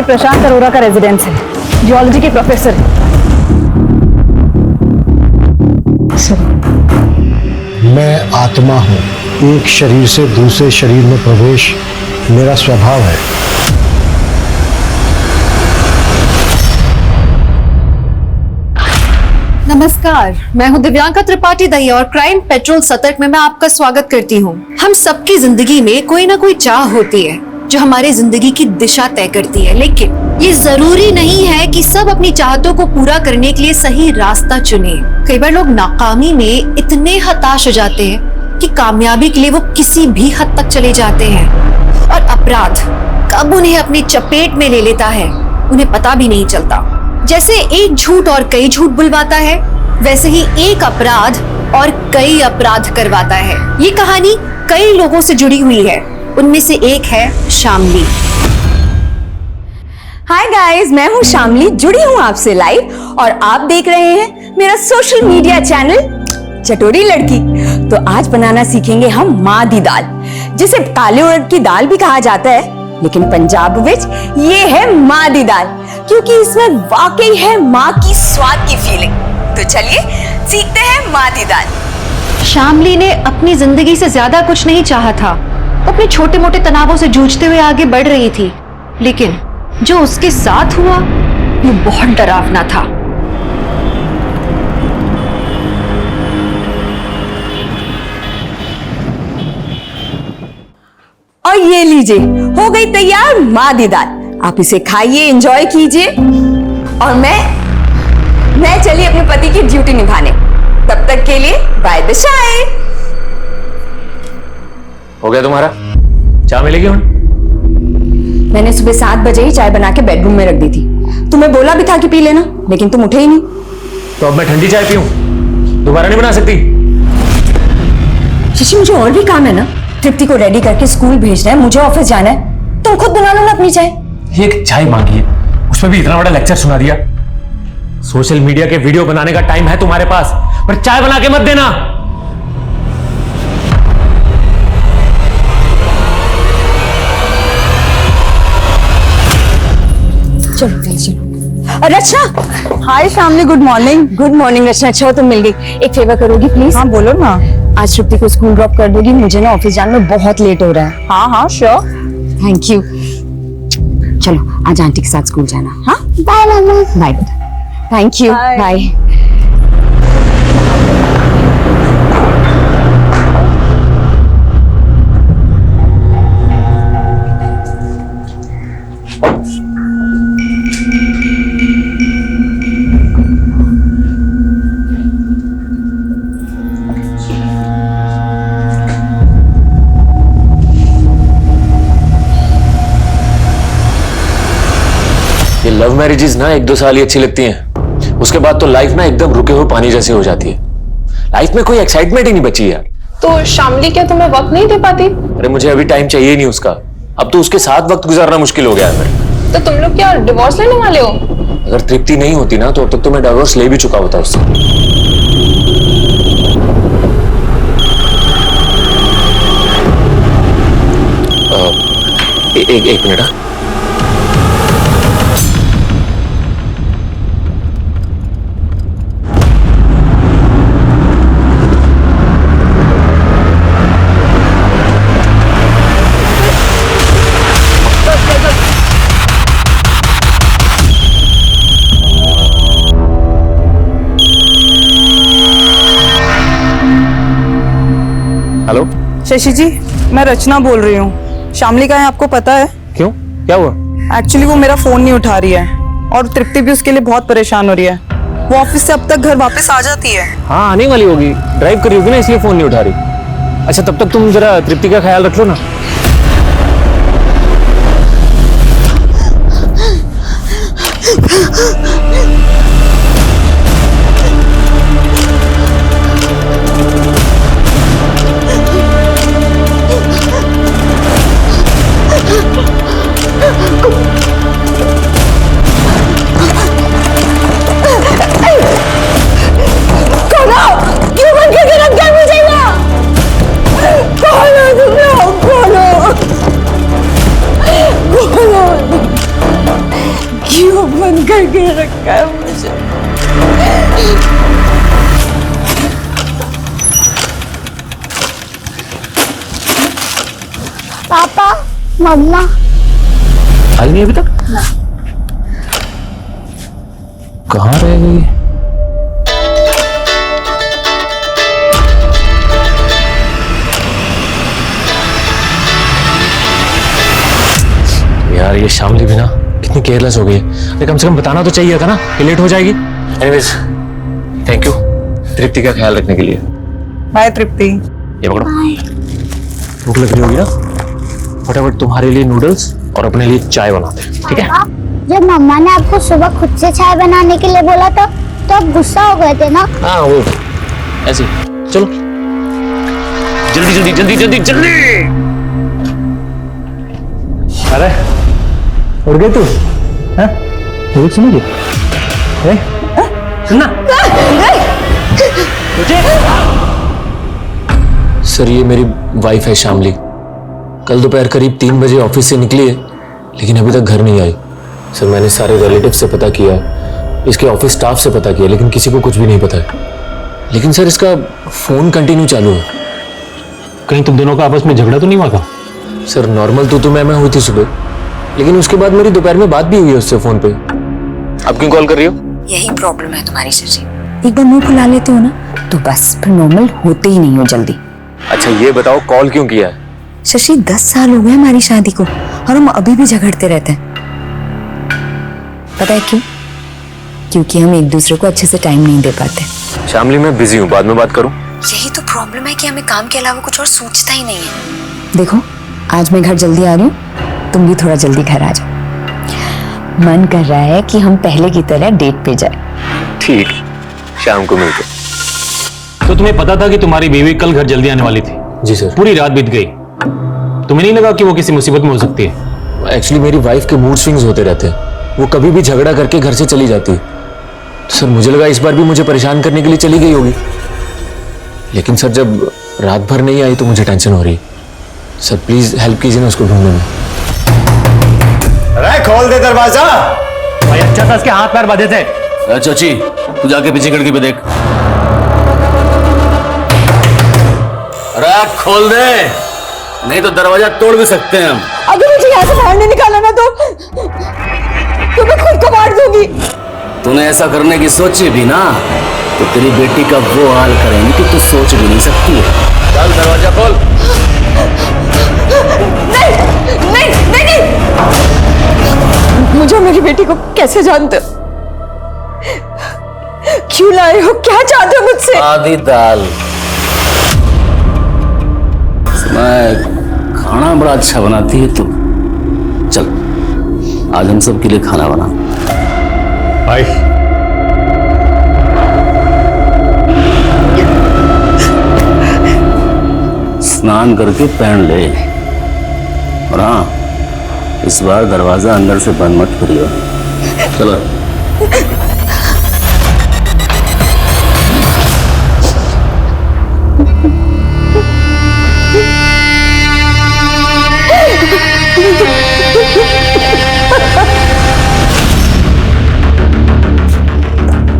प्रशांत अरोरा का रेजिडेंस है, जियोलॉजी के प्रोफेसर है। मैं आत्मा हूं, एक शरीर से दूसरे शरीर में प्रवेश मेरा स्वभाव है। नमस्कार, मैं हूं दिव्यांका त्रिपाठी दहिया और क्राइम पेट्रोल सतर्क में मैं आपका स्वागत करती हूं। हम सबकी जिंदगी में कोई ना कोई चाह होती है जो हमारी जिंदगी की दिशा तय करती है, लेकिन ये जरूरी नहीं है कि सब अपनी चाहतों को पूरा करने के लिए सही रास्ता चुने। कई बार लोग नाकामी में इतने हताश हो जाते हैं कि कामयाबी के लिए वो किसी भी हद तक चले जाते हैं, और अपराध कब उन्हें अपनी चपेट में ले लेता है उन्हें पता भी नहीं चलता। जैसे एक झूठ और कई झूठ बुलवाता है, वैसे ही एक अपराध और कई अपराध करवाता है। ये कहानी कई लोगों से जुड़ी हुई है, उनमें से एक है शामली। हाय गाइस, मैं हूँ शामली, जुड़ी हूँ आपसे लाइव और आप देख रहे हैं मेरा सोशल मीडिया चैनल चटोरी लड़की। तो आज बनाना सीखेंगे हम माँ दी दाल, जिसे काले उड़द की दाल भी कहा जाता है, लेकिन पंजाब विच ये है माँ दी दाल, क्योंकि इसमें वाकई है माँ की स्वाद की फीलिंग। तो चलिए सीखते हैं माँ दी दाल। शामली ने अपनी जिंदगी से ज्यादा कुछ नहीं चाहा था। वो अपने छोटे मोटे तनावों से जूझते हुए आगे बढ़ रही थी, लेकिन जो उसके साथ हुआ वो बहुत डरावना था। और ये लीजिए, हो गई तैयार माँ दी दाल। आप इसे खाइए, एंजॉय कीजिए, और मैं चली अपने पति की ड्यूटी निभाने। तब तक के लिए बाय द चाय। हो गया तुम्हारा? चाय मिलेगी ਹੁਣ? मैंने सुबह 7 बजे ही चाय बना के बेडरूम में रख दी थी। तुम्हें बोला भी था कि पी लेना, लेकिन तुम उठे ही नहीं। तो अब मैं ठंडी चाय पीऊं? दोबारा नहीं बना सकती? शशि, मुझे और भी काम है ना। तृप्ति को रेडी करके स्कूल भेजना है, मुझे ऑफिस जाना है। तुम खुद बना लो ना अपनी चाय। ये एक चाय मांगी है, उसमें भी इतना बड़ा लेक्चर सुना दिया। सोशल मीडिया के वीडियो बनाने का टाइम है तुम्हारे पास, पर चाय बना के मत देना। चलो चलो। Rachna. Hi Shamli, good morning. Good morning Rachna, अच्छा तुम मिल गई। एक फेवर करोगी प्लीज? हाँ बोलो ना। आज तृप्ति को स्कूल ड्रॉप कर दोगी, मुझे ना ऑफिस जाने में बहुत लेट हो रहा है। हाँ हाँ श्योर। Thank you. चलो आज आंटी के साथ स्कूल जाना। हाँ बाय मम्मा। बाय बेटा। Thank you, bye. ये लव मैरिजेस ना 1-2 साल ही अच्छी लगती हैं, उसके बाद तो लाइफ ना एकदम रुके हुए पानी जैसी हो जाती है। लाइफ में कोई एक्साइटमेंट ही नहीं बची यार। तो शामली क्या तुम्हें वक्त नहीं दे पाती? अरे मुझे अभी टाइम चाहिए नहीं उसका, अब तो उसके साथ वक्त गुजारना मुश्किल हो गया है मेरे। तो तुम लोग क्या डिवोर्स लेने वाले हो? अगर तृप्ति नहीं होती ना तो अब तक तो मैं डिवोर्स ले भी चुका होता उससे। एक मिनट। हेलो शशि जी, मैं रचना बोल रही हूँ। शामली का है आपको पता है? क्यों, क्या हुआ? एक्चुअली वो मेरा फोन नहीं उठा रही है, और तृप्ति भी उसके लिए बहुत परेशान हो रही है। वो ऑफिस से अब तक घर वापस आ जाती है। हाँ आने वाली होगी, ड्राइव कर रही होगी ना, इसलिए फोन नहीं उठा रही। अच्छा तब तक तुम जरा तृप्ति का ख्याल रख लो ना। पापा मम्मा आई नहीं अभी तक? कहाँ रह गई? यार ये शामली भी ना कितनी केयरलेस हो गई है। अरे कम से कम बताना तो चाहिए था ना कि लेट हो जाएगी। एनीवेज थैंक यू तृप्ति का ख्याल रखने के लिए। बाय तृप्ति। ये पकड़ो, भूख लग रही होगी ना, फटाफट तुम्हारे लिए नूडल्स और अपने लिए चाय बनाते हैं, ठीक है? जब मम्मा ने आपको सुबह खुद से चाय बनाने के लिए बोला था तो आप गुस्सा हो गए थे ना? हाँ वो ऐसे चलो जल्दी जल्दी जल्दी जल्दी जल्दी। अरे उड़ गई तू? सुनोगे? सुनना सर ये मेरी वाइफ है शामली। कल दोपहर करीब 3 बजे ऑफिस से निकली है लेकिन अभी तक घर नहीं आई। सर मैंने सारे रिलेटिव से पता किया, इसके ऑफिस स्टाफ से पता किया, लेकिन किसी को कुछ भी नहीं पता है। लेकिन सर इसका फोन कंटिन्यू चालू है। कहीं तुम दोनों का आपस में झगड़ा तो नहीं हुआ था? सर नॉर्मल तो मैं हुई थी सुबह, लेकिन उसके बाद मेरी दोपहर में बात भी हुई है उससे फोन पे। आप क्यों कॉल कर रही हो? यही प्रॉब्लम है तुम्हारी शशि, एक बार मुंह फुला लेते हो ना तो बस फिर नॉर्मल होते ही नहीं हो जल्दी। अच्छा ये बताओ कॉल क्यों किया है? शशि 10 साल हो गए हमारी शादी को और हम अभी भी झगड़ते रहते हैं। पता है क्यों? क्योंकि हम एक दूसरे को अच्छे से टाइम नहीं दे पाते। शामली मैं बिजी हूँ, बाद में बात करूँ? यही तो प्रॉब्लम है कि हमें काम के अलावा कुछ और सोचता ही नहीं है। देखो आज मैं घर जल्दी आ रही हूँ, तुम भी थोड़ा जल्दी घर आ जाओ। मन कर रहा है कि हम पहले की तरह डेट पे जाए। ठीक, शाम को मिलते। तो तुम्हें पता था कि तुम्हारी बीवी कल घर जल्दी आने वाली थी? जी सर। पूरी रात बीत गई, तुम्हें नहीं लगा कि वो किसी मुसीबत में हो सकती है? एक्चुअली मेरी वाइफ के मूड स्विंग्स होते रहते हैं, वो कभी भी झगड़ा करके घर से चली जाती है। तो सर मुझे लगा इस बार भी मुझे परेशान करने के लिए चली गई होगी, लेकिन सर जब रात भर नहीं आई तो मुझे टेंशन हो रही है। सर प्लीज हेल्प कीजिए ना उसको ढूंढने में। अरे खोल दे दरवाजा। भाई अच्छा था इसके हाथ पैर बांधे थे। चाची तू जाके पीछे खिड़की पे देख। अरे खोल दे, नहीं तो दरवाजा तोड़ भी सकते हैं हम। अगर मुझे यहाँ से बाहर नहीं निकाला ना तो मैं खुद को मार दूंगी। तूने ऐसा करने की सोची भी ना तो तेरी बेटी का वो हाल करेंगे कि तू सोच भी नहीं सकती है। चल दरवाजा खोल। नहीं नहीं नहीं नहीं, मुझे मेरी बेटी को कैसे जानते हो? क्यों लाए हो? क्या चाहते हो मुझसे? आधी दाल। मैं खाना बड़ा अच्छा बनाती है तू। चल आज हम सब के लिए खाना बना। भाई स्नान करके पहन ले, और हाँ इस बार दरवाजा अंदर से बंद मत करियो। चलो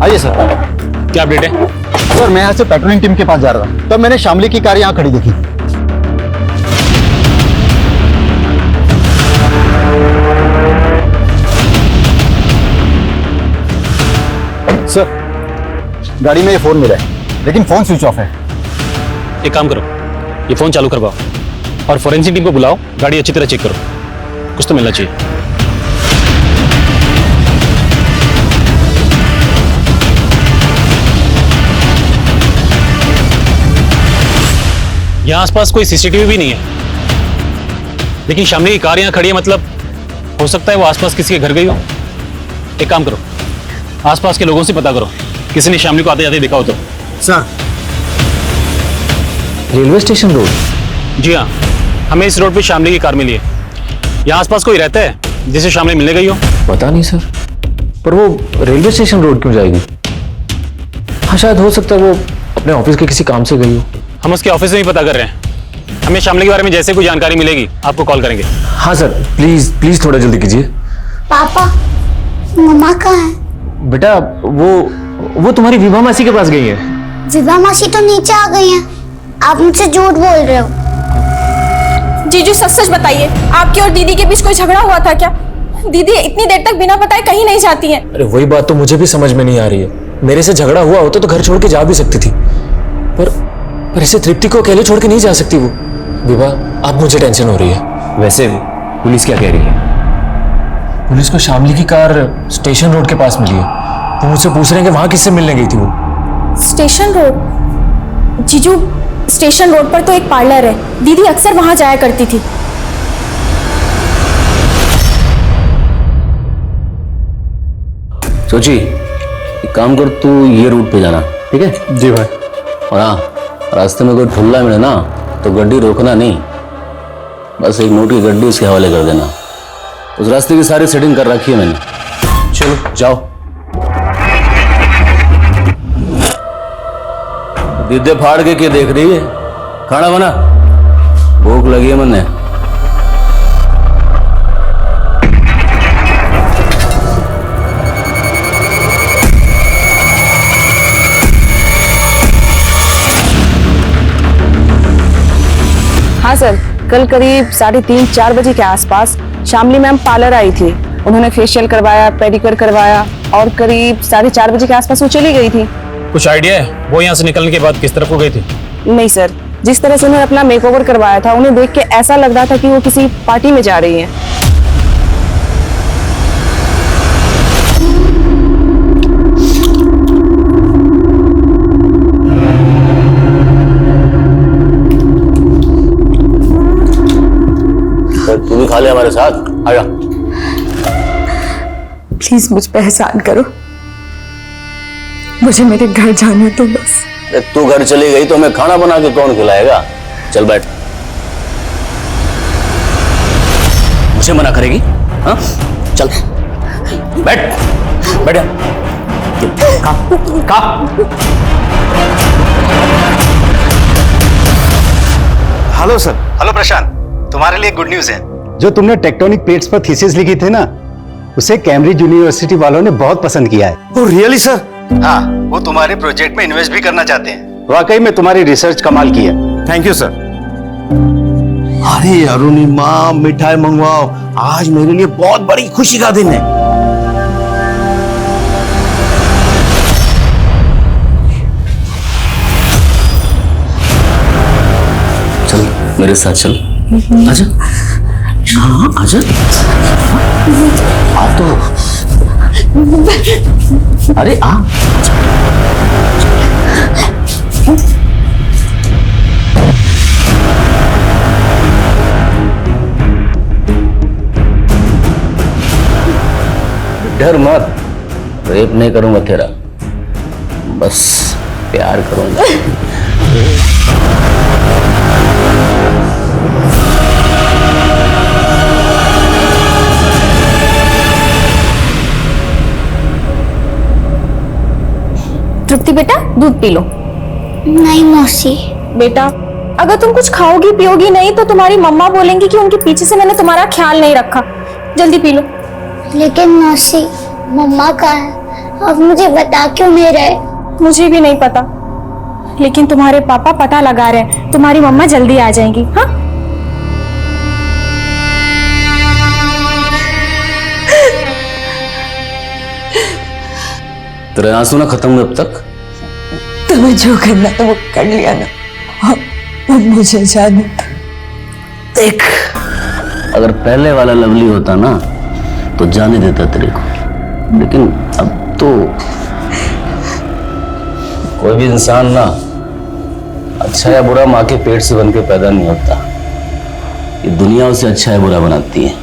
आइए सर। क्या अपडेट है? सर मैं यहाँ से पेट्रोलिंग टीम के पास जा रहा था, तब मैंने शामली की कार यहाँ खड़ी देखी। सर गाड़ी में ये फोन मिला है, लेकिन फोन स्विच ऑफ है। एक काम करो, ये फोन चालू करवाओ और फोरेंसिक टीम को बुलाओ, गाड़ी अच्छी तरह चेक करो, कुछ तो मिलना चाहिए। यहाँ आसपास कोई सीसीटीवी भी नहीं है, लेकिन शामली की कार यहाँ खड़ी है, मतलब हो सकता है वो आसपास किसी के घर गई हो। एक काम करो, आसपास के लोगों से पता करो किसी ने शामली को आते जाते देखा हो तो। Sir railway station road? जी हाँ, हमें इस रोड पे शामली की कार मिली है। यहाँ आसपास कोई रहता है जिसे शामली मिलने गई हो? पता नहीं सर, पर वो रेलवे स्टेशन रोड क्यों जाएगी? हाँ शायद हो सकता है वो अपने ऑफिस के किसी काम से गई हो। हम उसके ऑफिस में ही पता कर रहे हैं, हमें शामली के बारे में जैसे कोई जानकारी मिलेगी आपको कॉल करेंगे। हाँ सर प्लीज प्लीज थोड़ा जल्दी कीजिए। पापा मम्मा कहाँ है? बेटा वो तुम्हारी विभा मासी के पास गई है। विभा मासी तो नीचे आ गई हैं। आप मुझसे झूठ बोल रहे हो। जीजू सच सच बताइए, आपकी और दीदी के बीच कोई झगड़ा हुआ था क्या? दीदी इतनी देर तक बिना बताए कहीं नहीं जाती हैं। अरे वही बात तो मुझे भी समझ में नहीं आ रही है। मेरे से झगड़ा हुआ होता तो घर छोड़ के जा भी सकती थी, पर ऐसे तृप्ति को अकेले छोड़ के नहीं जा सकती वो। विवाह, अब मुझे टेंशन हो रही है। वैसे पुलिस क्या कह रही है? पुलिस को शामली की कार स्टेशन रोड के पास मिली है। वो मुझसे पूछ रहे हैं कि वहां किससे मिलने गई थी वो। Station road? जीजू, स्टेशन रोड पर तो एक पार्लर है, दीदी अक्सर वहां जाया करती थी। सोची, एक काम कर, तू ये रूट पे जाना, ठीक है? जी भाई। और हाँ, रास्ते में कोई ठुल्ला मिले ना तो गड्डी रोकना नहीं, बस एक नोट की गड्डी उसके हवाले कर देना। उस रास्ते की सारी सेटिंग कर रखी है मैंने। चलो जाओ। दीदे फाड़ के क्या देख रही है? खाना बना, भूख लगी है मैंने। हाँ सर, कल करीब 3:30-4 बजे के आसपास शामली मैम पार्लर आई थी। उन्होंने फेशियल करवाया, पेडिक्योर करवाया और करीब 4:30 बजे के आसपास वो चली गई थी। कुछ आइडिया है वो यहाँ से निकलने के बाद किस तरफ को गई थी? नहीं सर, जिस तरह से उन्होंने अपना मेकओवर करवाया था, उन्हें देख के ऐसा लग रहा था कि वो किसी पार्टी में जा रही हैं। तू भी खा ले हमारे साथ, आजा। प्लीज मुझ पे एहसान करो, मुझे मेरे घर जाने दो बस। तू घर चली गई तो हमें खाना बना के कौन खिलाएगा? चल बैठ। मुझे मना करेगी? हाँ, चल बैठ, बैठ जा। खा। Hello sir. हेलो प्रशांत, तुम्हारे लिए गुड न्यूज है। जो तुमने टेक्टोनिक प्लेट्स पर थीसिस लिखी थी ना, उसे कैम्ब्रिज यूनिवर्सिटी वालों ने बहुत पसंद किया है। Oh really sir? हाँ, वो तुम्हारे प्रोजेक्ट में इन्वेस्ट भी करना चाहते हैं। वाकई में तुम्हारी रिसर्च कमाल की है। Thank you sir. अरे अरुणिमा, मिठाई मंगवाओ, आज मेरे लिए बहुत बड़ी खुशी का दिन है। चल मेरे साथ चल, आजा। हाँ आजा, आ तो। अरे आ। डर मत, रेप नहीं करूंगा तेरा, बस प्यार करूंगा। तृप्ति बेटा, दूध पी लो। नहीं मौसी। बेटा, अगर तुम कुछ खाओगी पियोगी नहीं तो तुम्हारी मम्मा बोलेंगी कि उनके पीछे से मैंने तुम्हारा ख्याल नहीं रखा। जल्दी पी लो। लेकिन मौसी, मम्मा कहाँ है? अब मुझे बता क्यों नहीं रहे? मुझे भी नहीं पता, लेकिन तुम्हारे पापा पता लगा रहे हैं, तुम्हारी मम्मा जल्दी आ जाएंगी। हाँ, तेरे आंसू ना खत्म हुए अब तक? तुम्हें जो करना था वो कर लिया ना, अब मुझे जाने। देख, अगर पहले वाला लवली होता ना तो जाने देता तेरे को, लेकिन अब तो कोई भी इंसान ना अच्छा या बुरा माँ के पेट से बन के पैदा नहीं होता। ये दुनिया उसे अच्छा या बुरा बनाती है।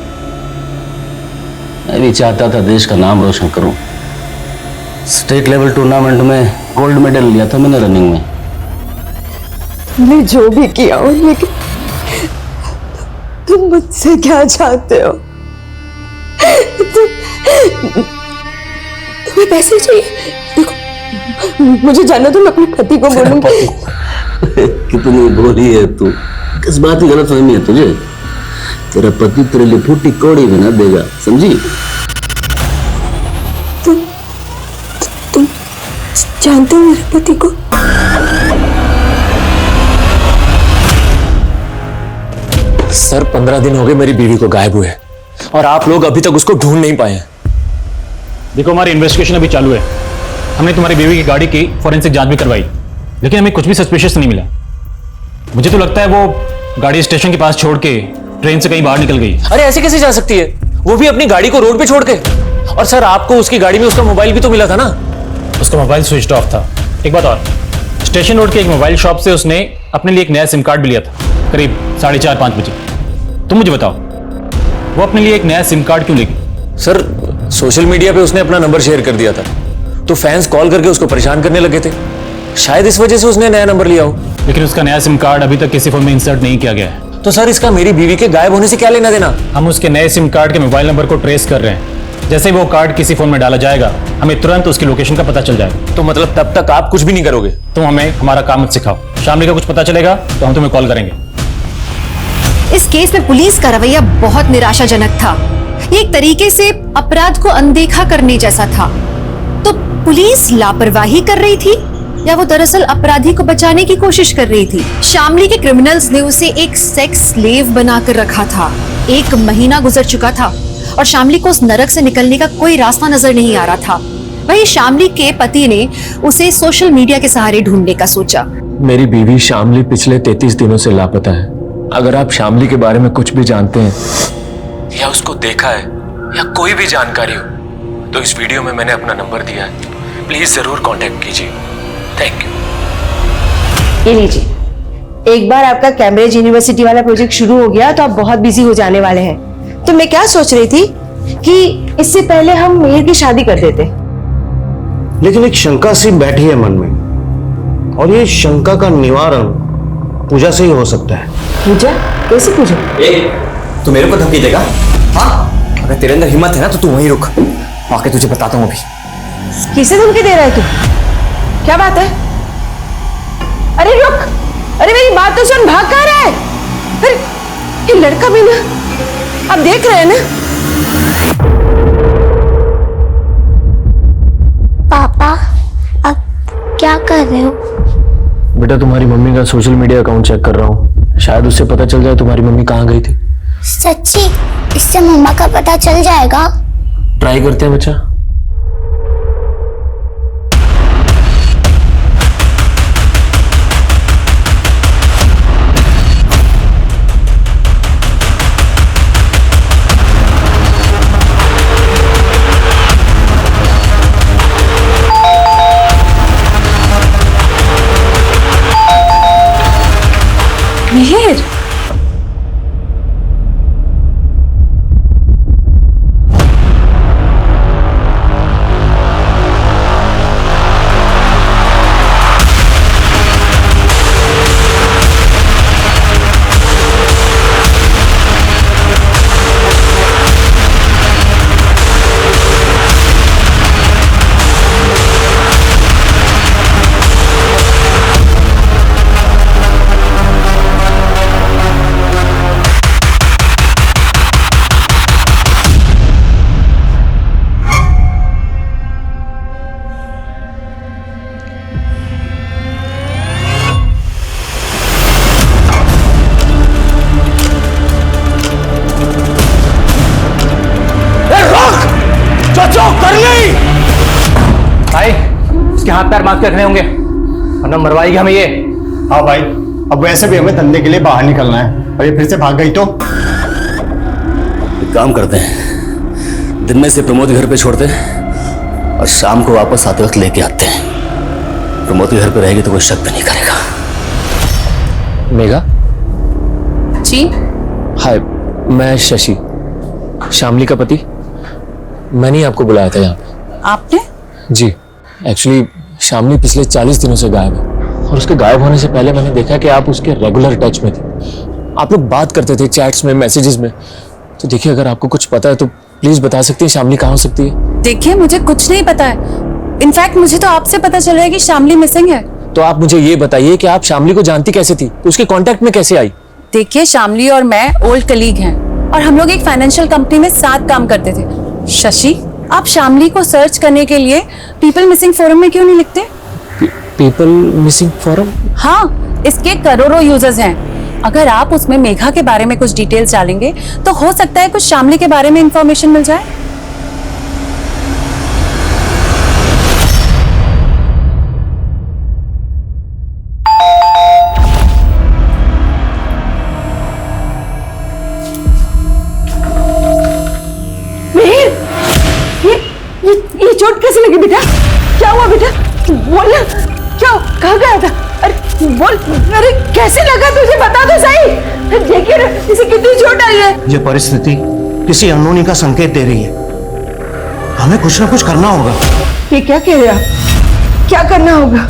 मैं भी चाहता था देश का नाम रोशन करूं। स्टेट लेवल टूर्नामेंट में गोल्ड मेडल लिया था मैंने रनिंग में। मैं जो भी किया हो, लेकिन तुम मुझसे क्या चाहते हो? तुम्हें पैसे चाहिए? देखो, मुझे जानना, तो मैं अपने पति को बोलूंगी। कितनी भोली है तू, किस बात की गलतफहमी है तुझे? तेरा पति तेरे लिए फूटी कौड़ी बना देगा, समझी? तुम जानते हो मेरे पति को? सर 15 दिन हो गए मेरी बीवी को गायब हुए और आप लोग अभी तक उसको ढूंढ नहीं पाए हैं। देखो, हमारी इन्वेस्टिगेशन अभी चालू है। हमने तुम्हारी बीवी की गाड़ी की फॉरेंसिक जांच भी करवाई, लेकिन हमें कुछ भी सस्पिशियस नहीं मिला। मुझे तो लगता है वो गाड़ी स्टेशन के पास छोड़ के ट्रेन से कहीं बाहर निकल गई। अरे ऐसे कैसे जा सकती है, वो भी अपनी गाड़ी को रोड पे छोड़ के। और सर आपको उसकी गाड़ी में उसका मोबाइल भी तो मिला था ना। उसका मोबाइल स्विच ऑफ था। एक बात और, स्टेशन रोड के एक मोबाइल शॉप से उसने अपने लिए एक नया सिम कार्ड भी लिया था, करीब 4:30-5 बजे। तुम मुझे बताओ, वो अपने लिए एक नया सिम कार्ड क्यों लेगी? सर सोशल मीडिया पे उसने अपना नंबर शेयर कर दिया था, तो फैंस कॉल करके उसको परेशान करने लगे थे। शायद इस वजह से उसने नया नंबर लिया हो। लेकिन उसका नया सिम कार्ड अभी तक किसी फोन में इंसर्ट नहीं किया गया है। तो सर इसका मेरी बीवी के गायब होने से क्या लेना देना? हम उसके नए सिम कार्ड के मोबाइल नंबर को ट्रेस कर रहे हैं। जैसे वो कार्ड किसी फोन में डाला जाएगा, हमें तुरंत उसकी लोकेशन का पता चल जाएगा। तो मतलब तब तक आप कुछ भी नहीं करोगे? तुम हमें हमारा काम मत सिखाओ। शामली का कुछ पता चलेगा तो हम तुम्हें कॉल करेंगे। इस केस में पुलिस का रवैया बहुत निराशाजनक था। ये एक तरीके से अपराध को अनदेखा करने जैसा था। तो पुलिस लापरवाही कर रही थी या वो दरअसल अपराधी को बचाने की कोशिश कर रही थी? शामली के क्रिमिनल्स ने उसे एक सेक्स स्लेव बनाकर रखा था। 1 महीना गुजर चुका था और शामली को उस नरक से निकलने का कोई रास्ता नजर नहीं आ रहा था। वहीं शामली के पति ने उसे सोशल मीडिया के सहारे ढूंढने का सोचा। मेरी बीवी शामली पिछले 33 दिनों से लापता है। अगर आप शामली के बारे में कुछ भी जानते हैं या उसको देखा है या कोई भी जानकारी हो, तो इस वीडियो में मैंने अपना नंबर दिया है। प्लीज जरूर कांटेक्ट कीजिए। Thank you. ये लीजिए, एक बार आपका कैम्ब्रिज यूनिवर्सिटी वाला प्रोजेक्ट शुरू हो गया तो आप बहुत बिजी हो जाने वाले हैं। तो मैं क्या सोच रही थी कि इससे पहले हम मेहर की शादी कर देते। लेकिन एक शंका सी बैठी है मन में, और ये शंका का निवारण पूजा से ही हो सकता है। पूजा? कैसी पूजा? तू मेरे को धमकी देगा? हाँ, अगर तेरे अंदर हिम्मत है ना तो तू वहीं रुक, आके तुझे बताता हूँ अभी। किसे धमकी दे रहा है तू? क्या बात है? अरे रुक, अरे मेरी बात तो सुन, भाग कहाँ रहा है? अरे ये लड़का भी ना, आप देख रहे हैं ना? पापा, आप क्या कर रहे हो? बेटा तुम्हारी मम्मी का सोशल मीडिया अकाउंट चेक कर रहा हूँ, शायद उससे पता चल जाए तुम्हारी मम्मी कहाँ गई थी। सच्ची? इससे मम्मा का पता चल जाएगा? ट्राई करते हैं बच्चा। मेहर, भाई इसके हाथ पैर बांध के रखने होंगे वरना मरवाएगी हमें ये। हाँ भाई, अब वैसे भी हमें धंधे के लिए बाहर निकलना है, और ये फिर से भाग गई तो? एक काम करते हैं, दिन में से प्रमोद घर पे छोड़ते हैं और शाम को वापस आते वक्त लेके आते हैं। प्रमोद के घर पे रहेगी तो कोई शक भी नहीं करेगा। मेघा जी? हाय, मैं शशि, शामली का पति। मैंने ही आपको बुलाया था यहाँ पे। आपने? जी, एक्चुअली शामली पिछले 40 दिनों से गायब है, और उसके गायब होने से पहले मैंने देखा कि आप उसके रेगुलर टच में थे। आप लोग बात करते थे चैट्स में, मैसेजेस में। तो देखिए, अगर आपको कुछ पता है तो प्लीज बता सकती है शामली कहाँ हो सकती है। देखिए, मुझे कुछ नहीं पता है। इनफैक्ट मुझे तो आपसे पता चला है कि शामली मिसिंग है। तो आप मुझे ये बताइए कि आप शामली को जानती कैसे थी, उसके कांटेक्ट में कैसे आई? देखिए, शामली और मैं ओल्ड कलीग हैं और हम लोग एक फाइनेंशियल कंपनी में साथ काम करते थे। शशि, आप शामली को सर्च करने के लिए पीपल मिसिंग फोरम में क्यों नहीं लिखते? People missing forum? हाँ, इसके करोड़ों यूजर्स हैं। अगर आप उसमें मेघा के बारे में कुछ डिटेल्स डालेंगे तो हो सकता है कुछ शामली के बारे में इंफॉर्मेशन मिल जाए। ये चोट कैसे लगी बेटा? क्या हुआ बेटा? बोल ना, क्या कहाँ गया था? अरे बोल, अरे कैसे लगा तुझे, बता तो सही। देखिए ना, इसे कितनी चोट आई है। ये परिस्थिति किसी अनहोनी का संकेत दे रही है। हमें कुछ ना कुछ करना होगा। ये क्या कह रहे आप? क्या करना होगा?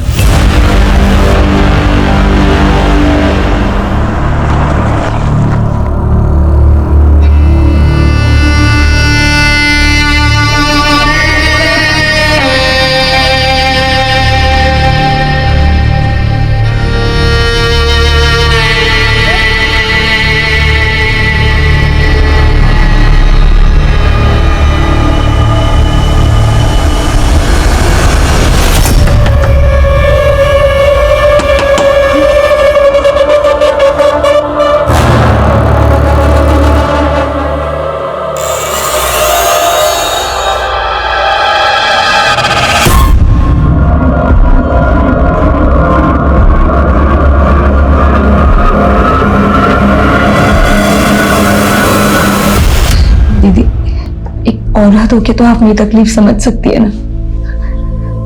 औरत होके तो आप मेरी तकलीफ समझ सकती है ना।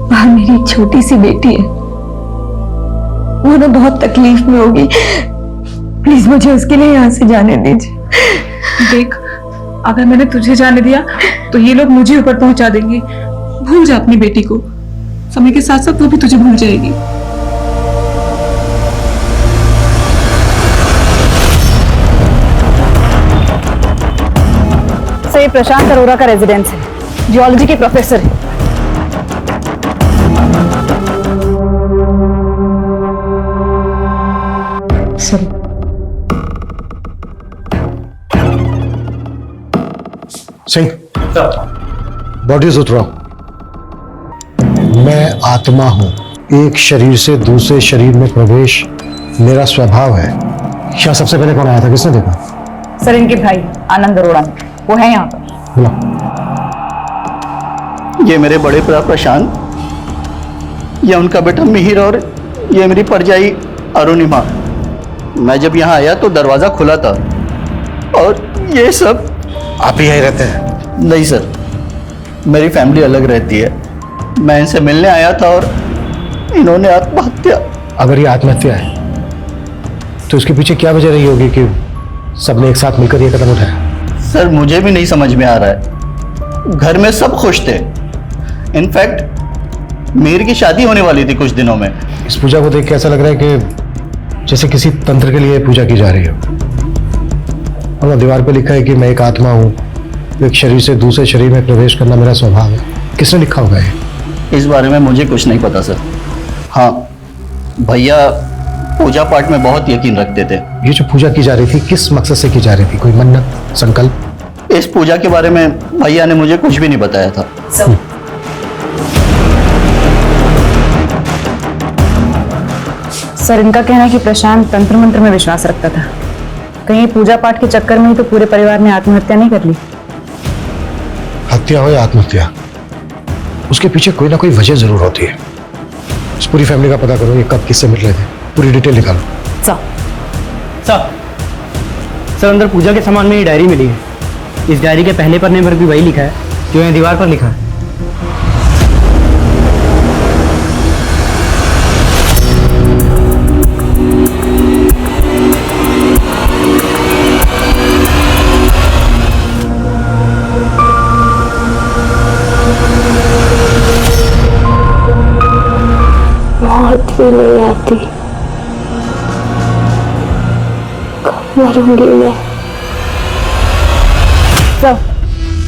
बाहर मेरी एक छोटी सी बेटी है, वो ना बहुत तकलीफ में होगी। प्लीज मुझे उसके लिए यहाँ से जाने दीजिए। देख, अगर मैंने तुझे जाने दिया तो ये लोग मुझे ऊपर पहुंचा देंगे। भूल जा अपनी बेटी को, समय के साथ साथ वो भी तुझे भूल जाएगी। ये प्रशांत अरोरा का रेजिडेंस है, जियोलॉजी के प्रोफेसर है। सिंह, बॉडी उतराओ। मैं आत्मा हूं, एक शरीर से दूसरे शरीर में प्रवेश मेरा स्वभाव है। क्या सबसे पहले कौन आया था, किसने देखा? सर, इनके भाई आनंद अरोड़ा, वो है यहाँ पर। ये मेरे बड़े पिता प्रशांत, ये उनका बेटा मिहिर और ये मेरी परजाई अरुणिमा। मैं जब यहाँ आया तो दरवाजा खुला था और ये सब। आप ही यहीं रहते हैं? नहीं सर, मेरी फैमिली अलग रहती है। मैं इनसे मिलने आया था और इन्होंने आत्महत्या। अगर ये आत्महत्या है तो इसके पीछे क्या वजह रही होगी कि सबने एक साथ मिलकर ये कदम उठाया? सर, मुझे भी नहीं समझ में आ रहा है। घर में सब खुश थे। इनफैक्ट मीर की शादी होने वाली थी कुछ दिनों में। इस पूजा को देख के ऐसा लग रहा है कि जैसे किसी तंत्र के लिए पूजा की जा रही हो। और दीवार पे लिखा है कि मैं एक आत्मा हूँ, एक शरीर से दूसरे शरीर में प्रवेश करना मेरा स्वभाव है। किसने लिखा होगा ये? इस बारे में मुझे कुछ नहीं पता सर। हाँ, भैया पूजा पाठ में बहुत यकीन रखते थे। ये जो पूजा की जा रही थी किस मकसद से की जा रही थी? कोई मन्नत, संकल्प? इस पूजा के बारे में भैया ने मुझे कुछ भी नहीं बताया था। सर, इनका कहना है कि प्रशांत तंत्र मंत्र में विश्वास रखता था। कहीं पूजा पाठ के चक्कर में ही तो पूरे परिवार ने आत्महत्या नहीं कर ली? हत्या हो या आत्महत्या, उसके पीछे कोई ना कोई वजह जरूर होती है। इस पूरी फैमिली का पता करो, ये कब किससे मिल रहे थे, पूरी डिटेल निकालो। सर, अंदर पूजा के सामान में ये डायरी मिली है। इस डायरी के पहले पन्ने पर भी वही लिखा है जो यहाँ दीवार पर लिखा है। मौत भी नहीं आती, मरूंगी मैं। सर,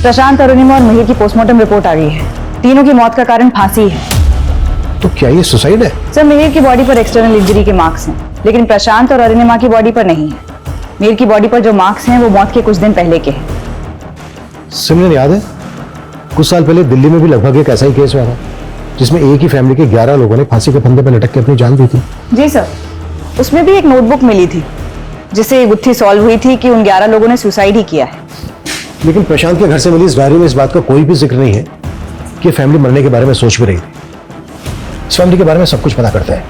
प्रशांत, अरुणिमा और मिहिर की पोस्टमार्टम रिपोर्ट आ गई है। तीनों की मौत का कारण फांसी है। तो क्या ये सुसाइड है? सर, मिहिर की बॉडी पर एक्सटर्नल इंजरी के मार्क्स हैं, लेकिन प्रशांत और अरुणिमा की बॉडी पर नहीं है। मिहिर की बॉडी पर जो मार्क्स हैं वो मौत के कुछ दिन पहले के हैं। सिमरन, याद है कुछ साल पहले दिल्ली में भी लगभग एक ऐसा ही केस हुआ था जिसमें एक ही फैमिली के 11 लोगों ने फांसी के फंदे पर लटक के अपनी जान दी थी? जी सर, उसमें भी एक नोटबुक मिली थी जिससे ये गुत्थी सॉल्व हुई थी कि उन 11 लोगों ने सुसाइड ही किया है। लेकिन प्रशांत के घर से मिली इस डायरी में इस बात का कोई भी जिक्र नहीं है कि फैमिली मरने के बारे में सोच भी रही थी। इस फैमिली के बारे में सब कुछ पता करता है।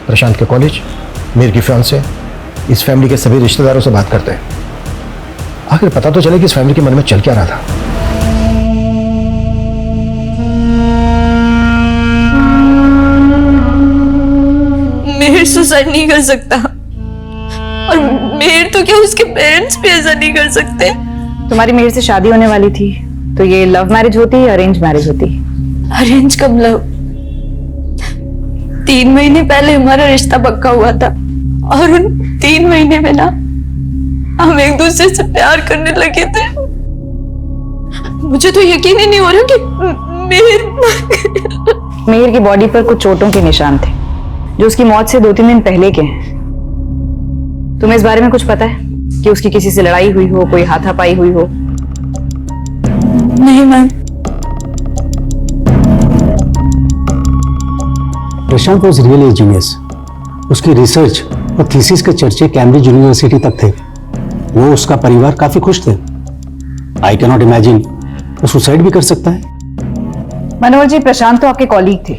प्रशांत के कॉलेज, मीर की फियांसे, इस फैमिली के सभी रिश्तेदारों से बात करते हैं। आखिर पता तो चले कि इस फैमिली के मन में चल क्या रहा था। मेहर सुसाइड नहीं कर सकता, और मेहर तो क्या उसके पेरेंट्स भी ऐसा नहीं कर सकते। तुम्हारी मेहर से शादी होने वाली थी, तो ये लव मैरिज होती या अरेंज मैरिज होती? अरेंज कब लव? 3 महीने पहले हमारा रिश्ता पक्का हुआ था, और उन 3 महीने में ना हम एक दूसरे से प्यार करने लगे थे। मुझे तो यकीन ही नहीं हो रहा कि मेहर की बॉडी पर कुछ चोटों के निशान थे जो उसकी मौत से 2-3 दिन पहले के हैं। तुम्हें इस बारे में कुछ पता है कि उसकी किसी से लड़ाई हुई हो, कोई हाथापाई हुई हो? नहीं ma'am. Prashant was really genius. उसकी रिसर्च और थीसिस के चर्चे कैम्ब्रिज यूनिवर्सिटी तक थे। वो उसका परिवार काफी खुश थे। आई कैन नॉट इमेजिन वो सुसाइड भी कर सकता है। मनोहर जी, प्रशांत तो आपके कॉलीग थे।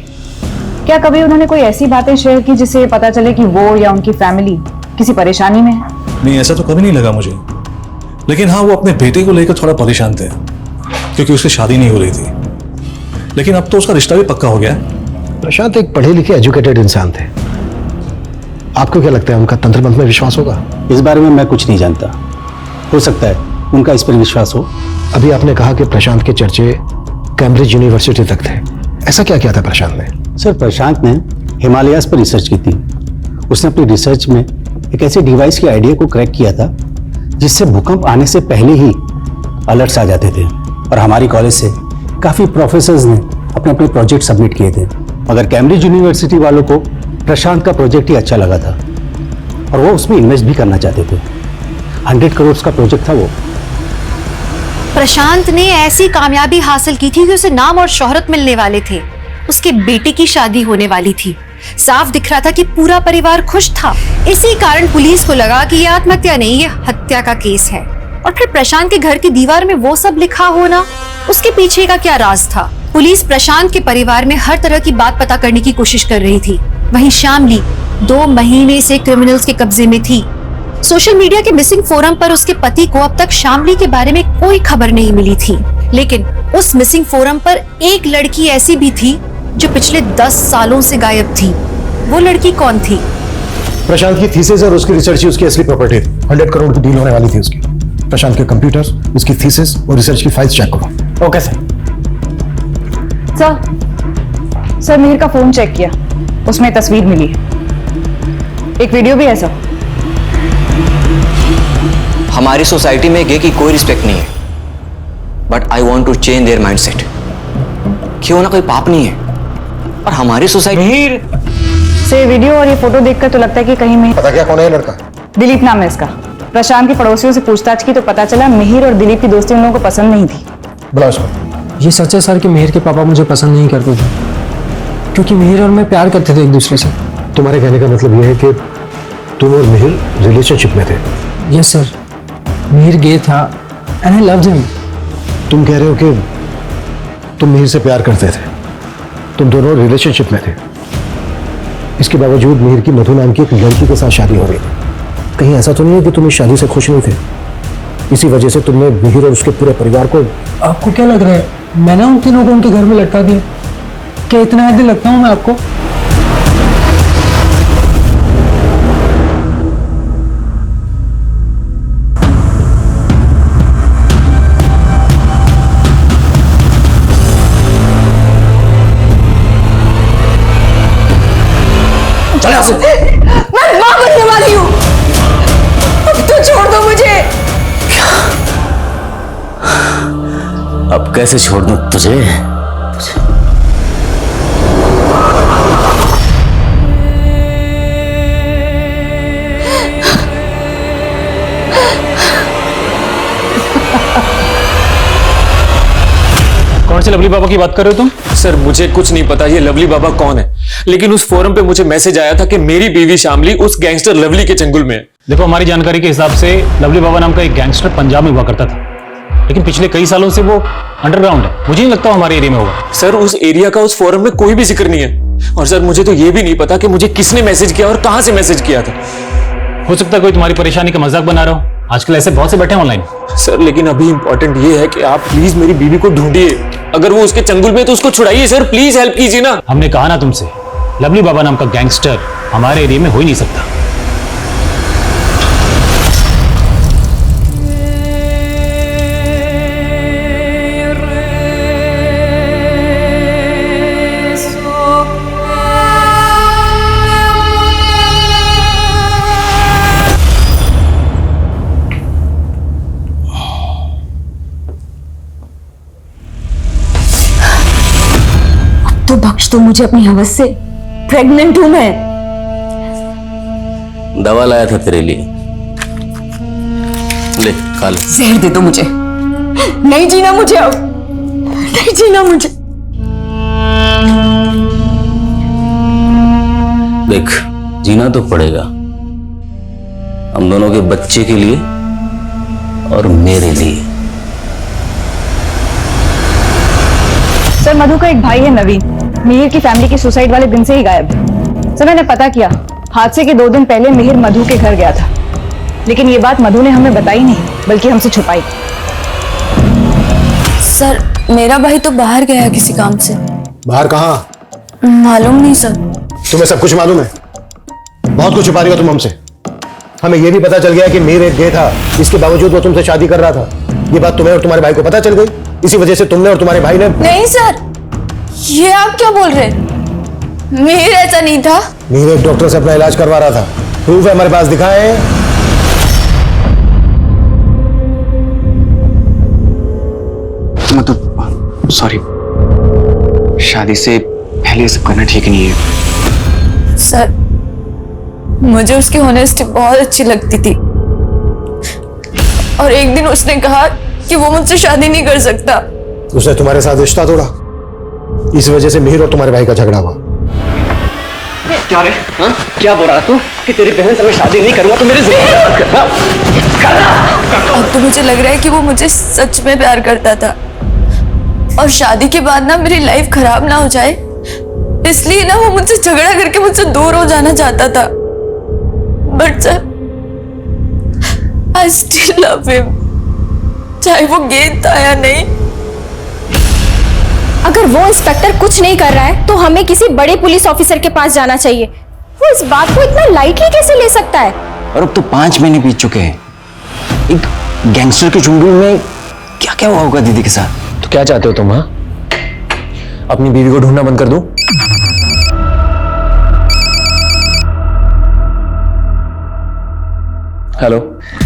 क्या कभी उन्होंने कोई ऐसी बातें शेयर की जिससे पता चले कि वो या उनकी फैमिली किसी परेशानी में है? नहीं, ऐसा तो कभी नहीं लगा मुझे। लेकिन हाँ, वो अपने बेटे को लेकर थोड़ा परेशान थे क्योंकि उसकी शादी नहीं हो रही थी। लेकिन अब तो उसका रिश्ता भी पक्का हो गया है। प्रशांत एक पढ़े लिखे एजुकेटेड इंसान थे। आपको क्या लगता है उनका तंत्र मंत्र में विश्वास होगा? इस बारे में मैं कुछ नहीं जानता। हो सकता है उनका इस पर विश्वास हो। अभी आपने कहा कि प्रशांत के चर्चे कैम्ब्रिज यूनिवर्सिटी तक थे। ऐसा क्या किया था प्रशांत ने? सर, प्रशांत ने हिमालयाज पर रिसर्च की थी। उसने अपनी रिसर्च में एक ऐसे डिवाइस के आइडिया को क्रैक किया था जिससे भूकंप आने से पहले ही अलर्ट्स आ जाते थे। और हमारी कॉलेज से काफी प्रोफेसर्स ने अपने अपने प्रोजेक्ट सबमिट किए थे, मगर कैम्ब्रिज यूनिवर्सिटी वालों को प्रशांत का प्रोजेक्ट ही अच्छा लगा था और वो उसमें इन्वेस्ट भी करना चाहते थे। 100 करोड़ का प्रोजेक्ट था वो। प्रशांत ने ऐसी कामयाबी हासिल की थी कि उसे नाम और शोहरत मिलने वाले थे। उसके बेटे की शादी होने वाली थी। साफ दिख रहा था कि पूरा परिवार खुश था। इसी कारण पुलिस को लगा कि यह आत्महत्या नहीं, यह हत्या का केस है। और फिर प्रशांत के घर की दीवार में वो सब लिखा होना, उसके पीछे का क्या राज था? पुलिस प्रशांत के परिवार में हर तरह की बात पता करने की कोशिश कर रही थी। वहीं शामली 2 महीने से क्रिमिनल्स के कब्जे में थी। सोशल मीडिया के मिसिंग फोरम पर उसके पति को अब तक शामली के बारे में कोई खबर नहीं मिली थी। लेकिन उस मिसिंग फोरम पर एक लड़की ऐसी भी थी जो पिछले 10 सालों से गायब थी। वो लड़की कौन थी? प्रशांत की थीसिस और उसकी रिसर्च ही उसकी असली प्रॉपर्टी थी। 100 करोड़ की डील होने वाली थी उसकी। प्रशांत के कंप्यूटर, उसकी थीसिस और रिसर्च की फाइल्स चेक करो। Okay sir. सर, मेहर का फोन चेक किया, उसमें तस्वीर मिली है, एक वीडियो भी है सर। हमारी सोसाइटी में गे की कोई रिस्पेक्ट नहीं है, but I want to change their mindset. कि होना कोई पाप नहीं है, और हमारी सोसाइटी से वीडियो और ये फोटो देखकर तो लगता है कि कहीं में पता क्या कौन है ये लड़का? दिलीप नाम है इसका। प्रशांत के पड़ोसियों से पूछताछ की तो पता चला मिहिर और दिलीप की दोस्ती उन लोगों को पसंद नहीं थी। बुलाओ इसको। ये सच है सर कि मिहिर के पापा मुझे पसंद नहीं करते थे, क्योंकि मिहिर और मैं प्यार करते थे एक दूसरे से। तुम्हारे कहने का मतलब यह है कि तुम और मिहिर रिलेशनशिप में थे? यस सर, मिहिर गे था एंड आई लव्ड हिम। तुम कह रहे हो कि तुम मिहिर से प्यार करते थे, तुम दोनों रिलेशनशिप में थे। इसके बावजूद मिहिर की मधु नाम की एक लड़की के साथ शादी हो रही थी। कहीं ऐसा तो नहीं है कि तुम इस शादी से खुश नहीं थे? इसी वजह से तुमने मिहिर और उसके पूरे परिवार को... आपको क्या लग रहा है मैंने उन तीनों को उनके घर में लटका दिया? क्या इतना हद लगता हूं मैं आपको? मैं मां बनने वाली हूं, अब तो छोड़ दो मुझे। अब कैसे छोड़ दूं तुझे? कौन से लवली बाबा की बात कर रहे हो तुम? सर मुझे कुछ नहीं पता ये लवली बाबा कौन है, लेकिन उस फोरम पे मुझे मैसेज आया था कि मेरी बीवी शामली उस गैंगस्टर लवली के चंगुल में है। देखो, हमारी जानकारी के हिसाब से लवली बाबा नाम का एक गैंगस्टर पंजाब में हुआ करता था, लेकिन पिछले कई सालों से वो अंडरग्राउंड है। मुझे नहीं लगता हमारे एरिया में होगा। सर उस एरिया का उस फोरम में कोई भी जिक्र नहीं है। और सर मुझे तो ये भी नहीं पता कि मुझे किसने मैसेज किया और कहां से मैसेज किया था। हो सकता है कोई तुम्हारी परेशानी का मजाक बना रहा हो। आजकल ऐसे बहुत से बैठे हैं ऑनलाइन। सर लेकिन अभी इंपॉर्टेंट ये है कि आप प्लीज मेरी बीवी को ढूंढिए। अगर वो उसके चंगुल में तो उसको छुड़ाइए सर, प्लीज हेल्प कीजिए ना। हमने कहा ना तुमसे, लवली बाबा नाम का गैंगस्टर हमारे एरिया में हो ही नहीं सकता। तो बख्श दो मुझे अपनी हवस से, प्रेग्नेंट हूं मैं। दवा लाया था तेरे लिए, ले खा ले। जहर दे दो मुझे, नहीं जीना मुझे अब, नहीं जीना मुझे। देख जीना तो पड़ेगा, हम दोनों के बच्चे के लिए और मेरे लिए। सर मधु का एक भाई है नवीन, मिहिर की फैमिली की सुसाइड वाले दिन से ही गायब है। सर मैंने पता किया, हादसे के 2 दिन पहले मिहिर मधु के घर गया था, लेकिन ये बात मधु ने हमें बताई नहीं, बल्कि हमसे छुपाई। सर मेरा भाई तो बाहर गया है किसी काम से। बाहर कहाँ? मालूम नहीं सर। तुम्हें सब कुछ मालूम है? बहुत कुछ छुपा रही हो तुम हमसे। हमें यह भी पता चल गया कि मीर एक गे था, इसके बावजूद वो तुमसे शादी कर रहा था। ये बात तुम्हें और तुम्हारे भाई को पता चल गई, इसी वजह से तुमने और तुम्हारे भाई ने। नहीं सर, ये आप क्या बोल रहे हैं? मीर ऐसा नहीं था। मीर एक डॉक्टर से अपना इलाज करवा रहा था, प्रूफ है हमारे पास, दिखाएं। मतलब सॉरी, शादी से पहले सब करना ठीक नहीं है। सर मुझे उसकी होनेस्टी बहुत अच्छी लगती थी, और एक दिन उसने कहा कि वो मुझसे शादी नहीं कर सकता। उसने तुम्हारे साथ रिश्ता तोड़ा, इस वजह से मिहिर और तुम्हारे भाई का झगड़ा हुआ। क्या रे? हाँ? क्या बोल रहा तू कि तेरी बहन से मैं शादी नहीं करूंगा तो मेरी जिंदगी अब तो मुझे लग रहा है कि वो मुझे सच में प्यार करता था, और शादी के बाद ना मेरी लाइफ खराब ना हो जाए इसलिए ना वो मुझसे झगड़ा करके मुझसे दूर हो जाना चाहता था। But sir I still love him, चाहे वो गेंद था या नहीं। अगर वो इंस्पेक्टर कुछ नहीं कर रहा है तो हमें किसी बड़े पुलिस ऑफिसर के पास जाना चाहिए। वो इस बात को इतना लाइटली कैसे ले सकता है? और अब तो 5 महीने बीत चुके हैं, एक गैंगस्टर के चुंगल में क्या क्या हुआ होगा दीदी के साथ। तो क्या चाहते हो तुम? हाँ, अपनी बीवी को ढूंढना बंद कर दूं? हेलो,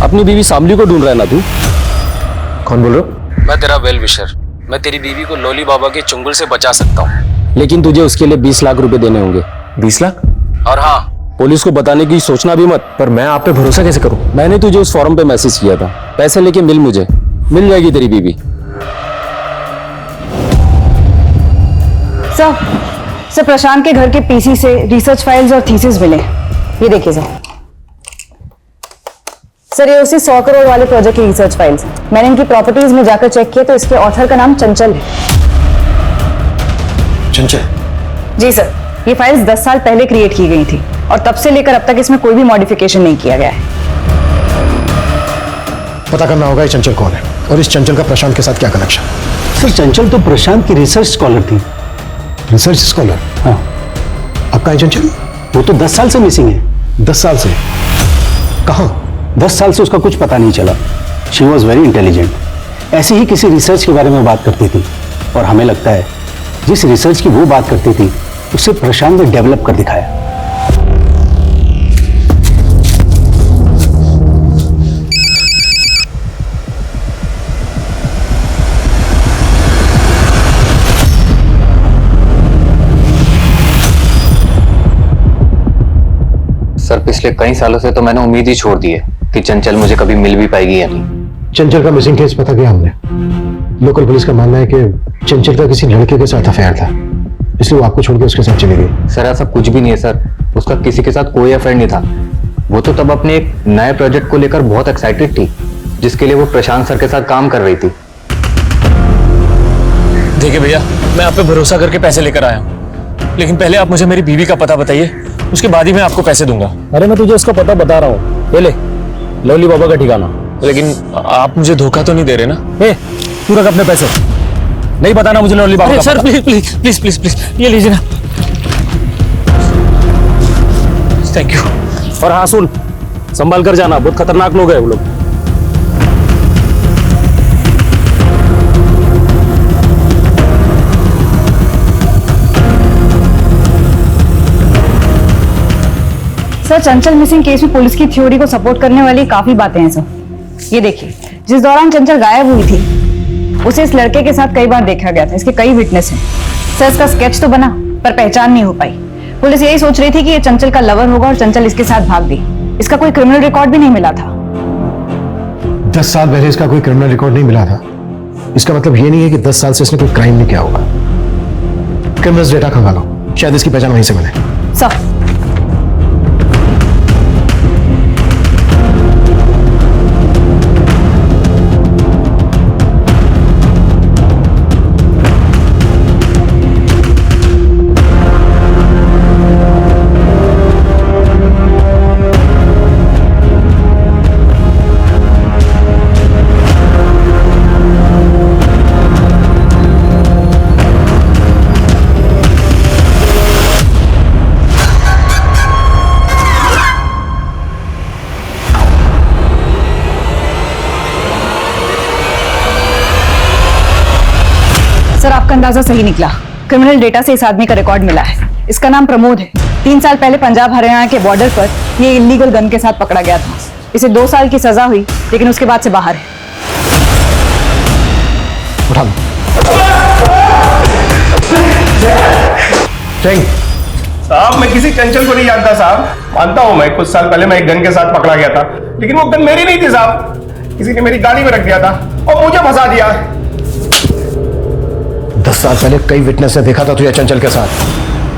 अपनी बीवी शामली को ढूंढ रहा है ना तू? कौन बोल रहे हो? मैं तेरा वेल विशर, मैं तेरी बीवी को लोली बाबा के चुंगल से बचा सकता हूँ, लेकिन तुझे उसके लिए 20 लाख रुपए देने होंगे। 20 लाख? और हाँ, पुलिस को बताने की सोचना भी मत। पर मैं आप पे भरोसा कैसे करूं? मैंने तुझे उस फॉर्म पे मैसेज किया था, पैसे लेके मिल मुझे, मिल जाएगी तेरी बीवी। सर प्रशांत के घर के पीसी से रिसर्च फाइल्स और थीसिस मिले, ये देखिए सर ये उसी 100 करोड़ वाले प्रोजेक्ट की रिसर्च फाइल्स। मैंने इनकी प्रॉपर्टीज में जाकर चेक किया तो इसके ऑथर का नाम चंचल है। चंचल? जी सर, ये फाइल्स 10 साल पहले क्रिएट की गई थी और तब से लेकर अब तक इसमें कोई भी मॉडिफिकेशन नहीं किया गया है। पता करना होगा ये चंचल कौन है और इस चंचल का प्रशांत के साथ क्या कनेक्शन। सर चंचल तो प्रशांत की रिसर्च स्कॉलर थी। Research scholar? हाँ। अब कहाँ है चंचल? वो तो 10 साल से मिसिंग है। 10 साल से? कहाँ? 10 साल से उसका कुछ पता नहीं चला। शी वॉज वेरी इंटेलिजेंट, ऐसे ही किसी रिसर्च के बारे में बात करती थी, और हमें लगता है जिस रिसर्च की वो बात करती थी उसे प्रशांत ने डेवलप कर दिखाया। सर पिछले कई सालों से तो मैंने उम्मीद ही छोड़ दी है कि चंचल मुझे कभी मिल भी पाएगी या नहीं। चंचल का मिसिंग केस पता किया हमने, लोकल पुलिस का मानना है कि चंचल का किसी लड़के के साथ अफेयर था, इसलिए वो आपको छोड़ के उसके साथ चली गई। सर ऐसा कुछ भी नहीं है सर, उसका किसी के साथ कोई अफेयर नहीं था। वो तो तब अपने एक नए प्रोजेक्ट को लेकर बहुत एक्साइटेड थी, जिसके लिए वो प्रशांत सर के साथ काम कर रही थी। देखिए भैया, मैं आप पे भरोसा करके पैसे लेकर आया हूँ, लेकिन पहले आप मुझे मेरी बीवी का पता बताइए, उसके बाद ही मैं आपको पैसे दूंगा। अरे मैं तुझे उसका पता बता रहा हूँ, ये ले लवली बाबा का ठिकाना। लेकिन आप मुझे धोखा तो नहीं दे रहे ना? तू रख अपने पैसे, नहीं बताना मुझे लवली बाबा का सर पता। Please please please please please ये लीजिए ना। Thank you. और हाँ सुन, संभाल कर जाना, बहुत खतरनाक लोग हैं वो लोग। सर, चंचल मिसिंग केस में पुलिस की थ्योरी को सपोर्ट करने वाली काफी बातें हैं सर। ये देखिए, जिस दौरान चंचल गायब हुई थी उसे इस लड़के के साथ कई बार देखा गया था। इसके कई विटनेस हैं। सर, इसका स्केच तो बना पर पहचान नहीं हो पाई। पुलिस यही सोच रही थी कि ये चंचल का लवर होगा और चंचल इसके साथ भाग गई। इसका कोई क्रिमिनल रिकॉर्ड भी नहीं मिला था। 10 साल पहले इसका कोई क्रिमिनल रिकॉर्ड नहीं मिला था, इसका मतलब ये नहीं है कि 10 साल से इसने कोई क्राइम नहीं किया होगा। क्रिमिनल्स डेटा खंगालो, शायद इसकी पहचान वहीं से मिले। सर, आपका अंदाजा सही निकला। क्रिमिनल डेटा से इस आदमी का रिकॉर्ड मिला है। इसका नाम प्रमोद है। 3 साल पहले पंजाब हरियाणा के बॉर्डर पर ये इलीगल गन के साथ पकड़ा गया था। इसे 2 साल की सजा हुई, लेकिन उसके बाद से बाहर है। उठा लो। साहब, मैं किसी चंचल को नहीं जानता साहब। मानता हूं मैं कुछ साल पहले मैं एक गन के साथ पकड़ा गया था, लेकिन वो गन मेरी नहीं थी साहब। किसी ने मेरी गाड़ी में रख दिया था और मुझे फंसा दिया। 10 साल पहले कई विटनेस ने देखा था तुझे चंचल के साथ।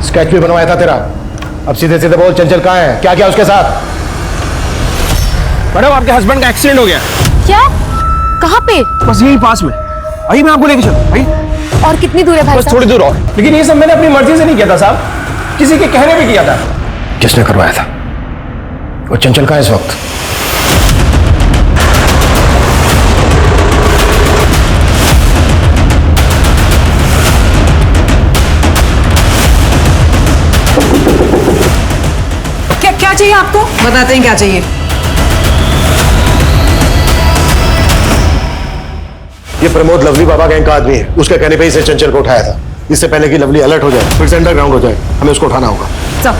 स्केच भी बनवाया था तेरा। अब सीधे सीधे बोल, चंचल कहाँ है, क्या किया उसके साथ? मैडम, आपके हस्बैंड का एक्सीडेंट हो गया। क्या? कहाँ पे? बस यही पास में। अभी मैं आपको लेके चलूं भाई। और कितनी दूर है भाई? बस थोड़ी दूर और। लेकिन ये सब मैंने अपनी मर्जी से नहीं किया था साहब, किसी के कहने पे किया था। किसने करवाया था? वो चंचल कहाँ है इस वक्त? क्या चाहिए आपको? बताते हैं क्या चाहिए। ये प्रमोद लवली बाबा गैंग का आदमी है। उसके कहने पे ही इसे चंचल को उठाया था। इससे पहले कि लवली अलर्ट हो जाए, फिर से अंडरग्राउंड हो जाए, हमें उसको उठाना होगा। चल।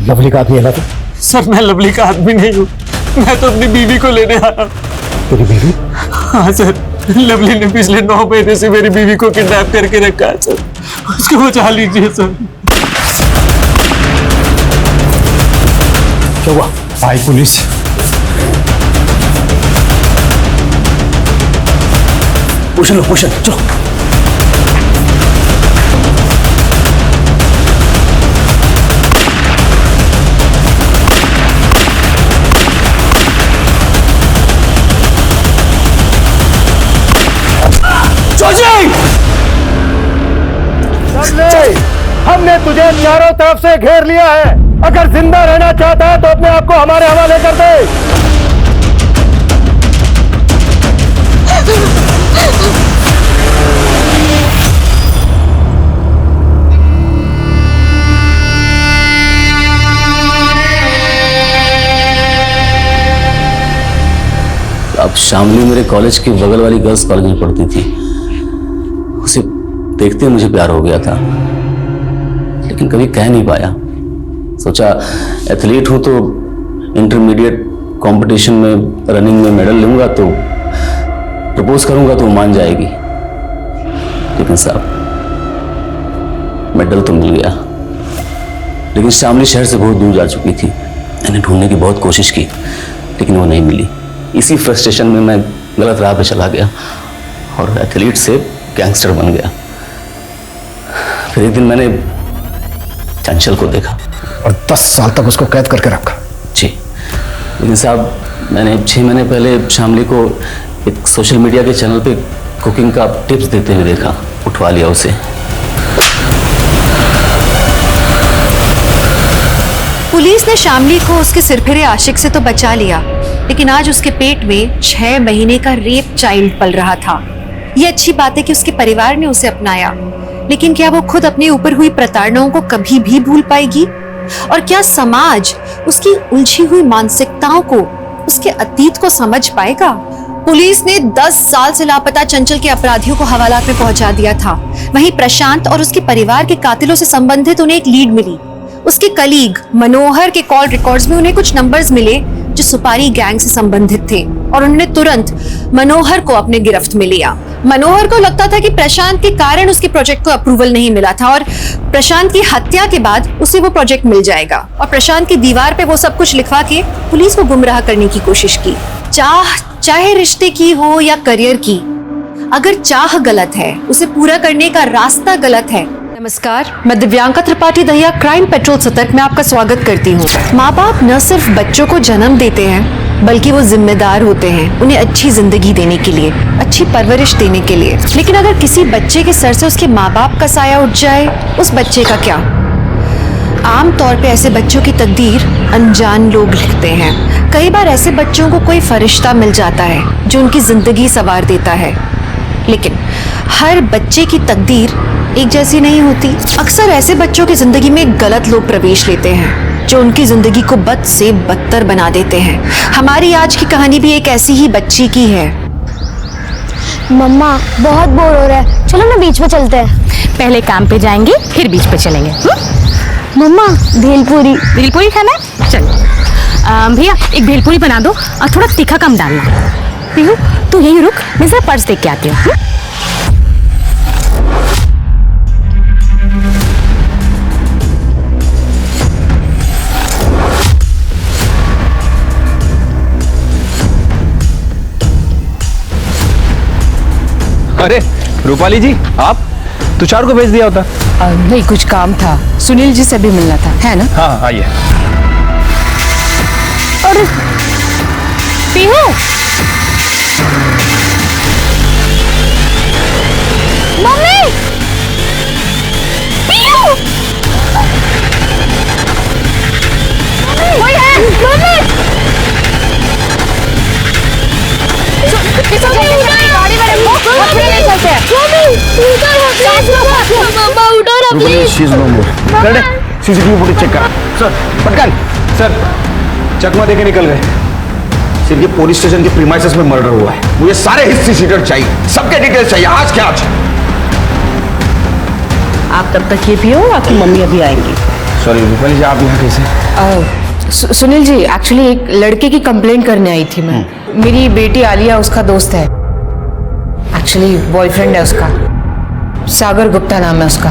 लवली का आदमी है ना तो? सर, मैं लवली का आदमी नहीं हूँ। मैं तो अपनी बीवी को लेने आया। तेरी बीवी? हाँ सर, लवली ने पिछले 9 महीने से मेरी बीवी को किडनैप करके रखा है सर। उसको बचा लीजिए सर। क्या हुआ? आई पुलिस। पोषण लो, पोषण, चलो। हमने तुझे चारों तरफ से घेर लिया है। अगर जिंदा रहना चाहता है तो अपने आप को हमारे हवाले कर दे। अब शामली मेरे कॉलेज के बगल वाली गर्ल्स कॉलेज में पढ़ती थी। उसे देखते ही मुझे प्यार हो गया था, लेकिन कभी कह नहीं पाया। सोचा एथलीट हूं तो इंटरमीडिएट कंपटीशन में रनिंग में मेडल लूंगा तो प्रपोज करूंगा तो वो मान जाएगी। लेकिन साहब मेडल तो मिल गया, लेकिन शामली शहर से बहुत दूर जा चुकी थी। मैंने ढूंढने की बहुत कोशिश की लेकिन वो नहीं मिली। इसी फ्रस्ट्रेशन में मैं गलत राह पे चला गया और एथलीट से गैंगस्टर बन गया। फिर एक दिन मैंने चंचल को देखा और 10 साल तक उसको कैद करके रखा। जी, लेकिन साहब मैंने 6 महीने पहले शामली को एक सोशल मीडिया के चैनल पे कुकिंग का टिप्स देते हुए देखा, उठवा लिया उसे। पुलिस ने शामली को उसके सिरफिरे आशिक से तो बचा लिया, लेकिन आज उसके पेट में 6 महीने का रेप चाइल्ड पल रहा था। ये अच्छी बात है कि उसके परिवार ने उसे अपनाया, लेकिन क्या वो खुद अपने ऊपर हुई प्रताड़नाओं को कभी भी भूल पाएगी? और क्या समाज उसकी उलझी हुई मानसिकताओं को, उसके अतीत को समझ पाएगा? पुलिस ने 10 साल से लापता चंचल के अपराधियों को हवालात में पहुंचा दिया था। वहीं प्रशांत और उसके परिवार के कातिलों से संबंधित उन्हें एक लीड मिली। उसके कलीग मनोहर के कॉल रिकॉर्ड्स में उन्हें कुछ नंबर्स मिले जो सुपारी गैंग से संबंधित थे और उन्होंने तुरंत मनोहर को अपने गिरफ्त में लिया। मनोहर को लगता था कि प्रशांत के कारण उसके प्रोजेक्ट को अप्रूवल नहीं मिला था और प्रशांत की हत्या के बाद उसे वो प्रोजेक्ट मिल जाएगा, और प्रशांत की दीवार पे वो सब कुछ लिखवा के पुलिस को गुमराह करने की कोशिश की। चाहे रिश्ते की हो या करियर की, अगर चाह गलत है, उसे पूरा करने का रास्ता गलत है। नमस्कार, मैं दिव्यांका त्रिपाठी दहिया क्राइम पेट्रोल सतर्क में आपका स्वागत करती हूँ। माँ बाप न सिर्फ बच्चों को जन्म देते हैं, बल्कि वो जिम्मेदार होते हैं उन्हें अच्छी जिंदगी देने के लिए, अच्छी परवरिश देने के लिए। लेकिन अगर किसी बच्चे के सर से उसके माँ बाप का साया उठ जाए, उस बच्चे का क्या? आमतौर पे ऐसे बच्चों की तकदीर अनजान लोग लिखते हैं। कई बार ऐसे बच्चों को कोई फरिश्ता मिल जाता है जो उनकी जिंदगी संवार देता है, लेकिन हर बच्चे की तकदीर एक जैसी नहीं होती। अक्सर ऐसे बच्चों की जिंदगी में गलत लोग प्रवेश लेते हैं जो उनकी जिंदगी को बद से बदतर बना देते हैं। हमारी आज की कहानी भी एक ऐसी ही बच्ची की है। मम्मा बहुत बोर हो रहा है, चलो ना बीच पे चलते हैं। पहले काम पे जाएंगे फिर बीच पे चलेंगे। मम्मा भेलपूरी खाना है? चलो भैया एक भेलपूरी बना दो और थोड़ा तीखा कम डालना। पीहू तू यही रुक, मैं जरा पर्स देख के आती हूँ। अरे रूपाली जी, आप तुषार को भेज दिया होता। नहीं, कुछ काम था, सुनील जी से भी मिलना था, है ना? हाँ आइए। और पीहू मम्मी, पीहू कोई है? मम्मी सीसीटीवी फुटेज चेक करा। सर पटकन, सर चकमा देके निकल गए। सिर्फ ये पुलिस स्टेशन के प्रीमाइसेस में मर्डर हुआ है। मुझे सारे हिस्ट्री शीटर चाहिए, सबके डिटेल्स चाहिए, आज के आज। आप तब तक ये पियो, आपकी मम्मी अभी आएंगी। सॉरी रूपाली जी, आप यहाँ कैसे? सुनील जी, एक्चुअली एक लड़के की कंप्लेंट करने आई थी मैं। मेरी बेटी आलिया उसका दोस्त है, एक्चुअली बॉयफ्रेंड है उसका, सागर गुप्ता नाम है उसका।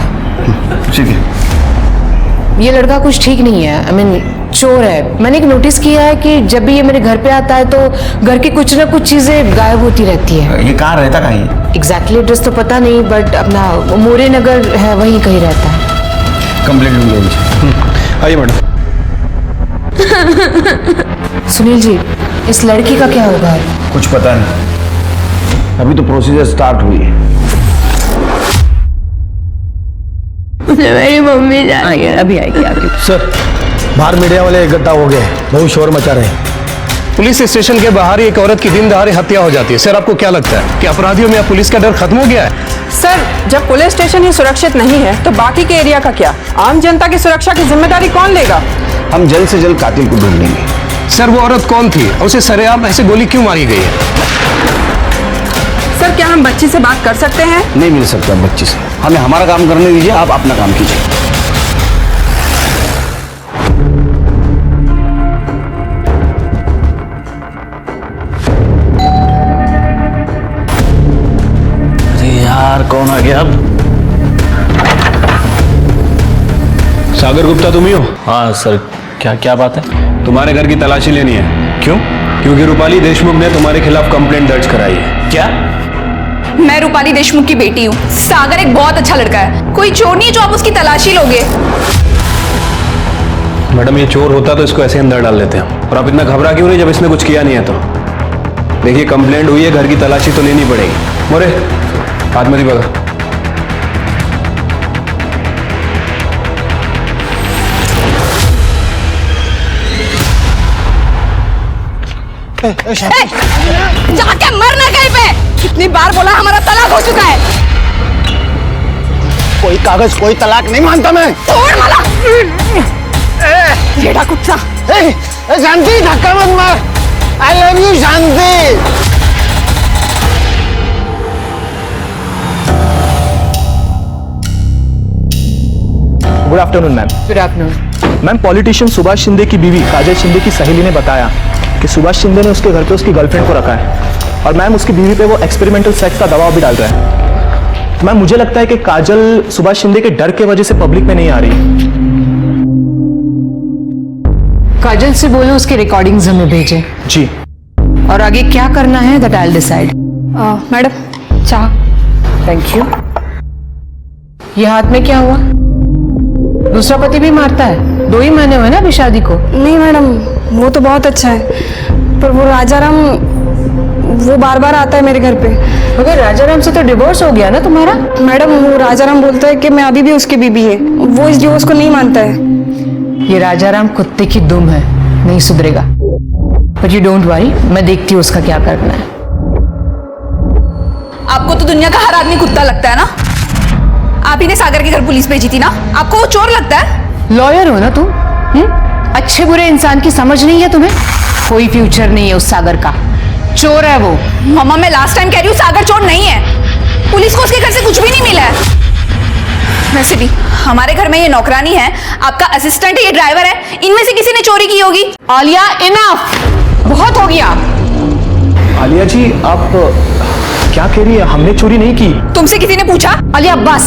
ठीक है। ये लड़का कुछ ठीक नहीं है, आई मीन चोर है। मैंने एक नोटिस किया है कि जब भी ये मेरे घर पे आता है तो घर की कुछ ना कुछ चीजें गायब होती रहती है। ये कहाँ रहता कहीं? एग्जैक्टली एड्रेस तो पता नहीं, बट अपना मोरे नगर है, वहीं कहीं रहता है। कंप्लेंट लूंगा मुझे। आइए मैडम। सुनील जी, इस लड़की का क्या होगा? कुछ पता नहीं, अभी तो प्रोसीजर स्टार्ट हुई है। मेरी मम्मी जाएगी, अभी आएगी आपकी। सर बाहर मीडिया वाले इकट्ठा हो गए, बहुत शोर मचा रहे हैं। पुलिस स्टेशन के बाहर एक औरत की दिन दहाड़े हत्या हो जाती है। सर आपको क्या लगता है कि अपराधियों में अब पुलिस का डर खत्म हो गया है? सर, जब पुलिस स्टेशन ही सुरक्षित नहीं है तो बाकी के एरिया का क्या? आम जनता की सुरक्षा की जिम्मेदारी कौन लेगा? हम जल्द से जल्द कातिल को ढूंढ लेंगे। सर वो औरत कौन थी और उसे सरेआम ऐसे गोली क्यों मारी गई है? सर, क्या हम बच्ची से बात कर सकते हैं? नहीं मिल सकता बच्ची से, हमें हमारा काम करने दीजिए, आप अपना काम कीजिए। यार कौन आ गया अब? सागर गुप्ता तुम ही हो? हाँ सर, क्या क्या बात है? तुम्हारे घर की तलाशी लेनी है। क्यों? क्योंकि रूपाली देशमुख ने तुम्हारे खिलाफ कंप्लेंट दर्ज कराई है। क्या? मैं रूपाली देशमुख की बेटी हूँ। सागर एक बहुत अच्छा लड़का है, कोई चोर नहीं है जो आप उसकी तलाशी लोगे। मैडम ये चोर होता तो इसको ऐसे अंदर डाल देते हैं। और आप इतना घबरा क्यों नहीं जब इसने कुछ किया नहीं है तो? देखिए कंप्लेंट हुई है, घर की तलाशी तो लेनी पड़ेगी। मोरे हाथ में बगा। जाके मरना कहीं पे। कितनी बार बोला हमारा तलाक हो चुका है। कोई कागज कोई तलाक नहीं मानता मैं। छोड़ माला। जेड़ा कुत्ता। शांति धक्का मत मार। I love you Shanti. Good afternoon ma'am. Good afternoon. Ma'am, politician Subhash Shinde की बीवी काजल शिंदे की सहेली ने बताया कि सुभाष शिंदे ने उसके घर पे उसकी गर्लफ्रेंड को रखा है और मैम उसकी बीवी पे वो एक्सपेरिमेंटल सेक्स का दबाव भी डाल रहा है। तो मैम मुझे लगता है कि काजल सुभाष शिंदे के डर के वजह से पब्लिक में नहीं आ रही। काजल से बोलो उसके रिकॉर्डिंग्स हमें भेजें। जी। और आगे क्या करना है that I will decide. Madam चाह। Thank you. ये हाथ में क्या हुआ? दूसरा पति भी मारता है? 2 ही महीने हुए ना अभी शादी को। नहीं मैडम, वो तो बहुत अच्छा है, पर वो राजाराम वो बार बार आता है मेरे घर पे। मगर राजाराम से तो डिवोर्स हो गया ना तुम्हारा? मैडम वो राजाराम बोलता है कि मैं अभी भी उसकी बीबी है, वो इस डिवोर्स को नहीं मानता है। ये राजाराम कुत्ते की दुम है, नहीं सुधरेगा। बट यू डोंट वरी, मैं देखती हूँ उसका क्या करना है। आपको तो दुनिया का हर आदमी कुत्ता लगता है ना? आप ही ने सागर के घर पुलिस भेजी थी ना, आपको वो चोर लगता है? लॉयर हो ना तुम? अच्छे बुरे इंसान की समझ नहीं है तुम्हें? कोई फ्यूचर नहीं है उस सागर का, चोर है वो। मम्मा मैं लास्ट टाइम कह रही हूँ सागर चोर नहीं है, पुलिस को उसके घर से कुछ भी नहीं मिला है। वैसे भी हमारे घर में ये नौकरानी है, आपका असिस्टेंट है, ये ड्राइवर है, इनमें से किसी ने चोरी की होगी। आलिया इनफ, बहुत हो गया। आलिया जी आप क्या कह रही है? हमने चोरी नहीं की। तुमसे किसी ने पूछा? आलिया बस,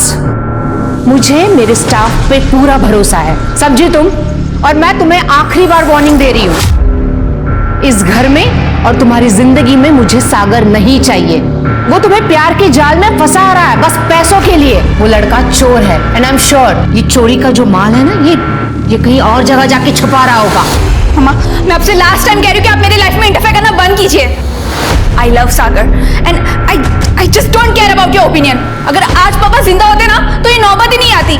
मुझे मेरे स्टाफ पे पूरा भरोसा है, समझी तुम? और मैं तुम्हें आखिरी बार वार्निंग दे रही हूं, इस घर में और तुम्हारी जिंदगी में मुझे सागर नहीं चाहिए। वो तुम्हें प्यार के जाल में फंसा रहा है बस पैसों के लिए। वो लड़का चोर है एंड आई एम श्योर ये चोरी का जो माल है ना, ये कहीं और जगह जाके छुपा रहा होगा। मम्मा मैं आपसे लास्ट टाइम कह रही हूँ कि आप मेरी लाइफ में इंटरफेयर करना बंद कीजिए। I love Sagar and I just don't care about your opinion. अगर आज पापा जिंदा होते ना तो ये नौबत ही नहीं आती।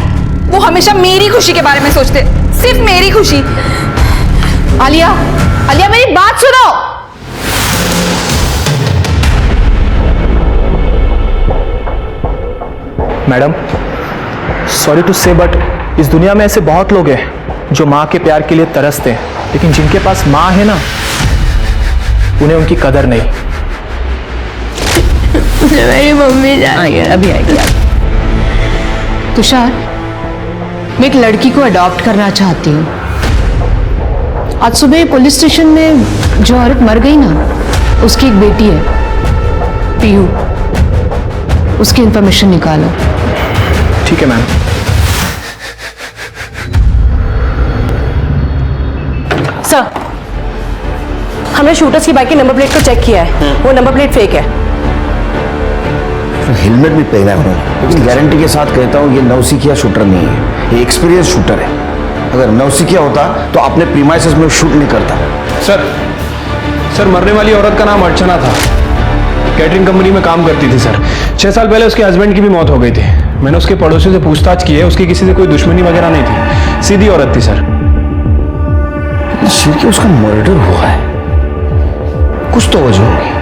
वो हमेशा मेरी खुशी के बारे में सोचते, सिर्फ मेरी खुशी। आलिया, आलिया मेरी बात सुनो। मैडम सॉरी टू से बट इस दुनिया में ऐसे बहुत लोग हैं जो माँ के प्यार के लिए तरसते हैं, लेकिन जिनके पास माँ है ना उन्हें उनकी कदर नहीं। मेरी मम्मी जाएगी, अभी आएगी। तुषार, मैं एक लड़की को अडॉप्ट करना चाहती हूँ। आज सुबह पुलिस स्टेशन में जो औरत मर गई ना, उसकी एक बेटी है पीहू, उसकी इंफॉर्मेशन निकालो। ठीक है मैम। सर, हमने शूटर्स की बाइक के नंबर प्लेट को चेक किया है, वो नंबर प्लेट फेक है। हेलमेट भी पहना है उन्होंने, लेकिन गारंटी के साथ कहता हूँ ये नौसिखिया शूटर नहीं है, ये एक्सपीरियंस शूटर है। अगर नौसिखिया होता तो अपने प्रीमाइसेस में शूट नहीं करता। सर मरने वाली औरत का नाम अर्चना था, कैटरिंग कंपनी में काम करती थी सर। 6 साल पहले उसके हस्बैंड की भी मौत हो गई थी। मैंने उसके पड़ोसियों से पूछताछ की है, उसकी किसी से कोई दुश्मनी वगैरह नहीं थी, सीधी औरत थी सर। सिर्फ उसका मर्डर हुआ है, कुछ तो वजह होगी।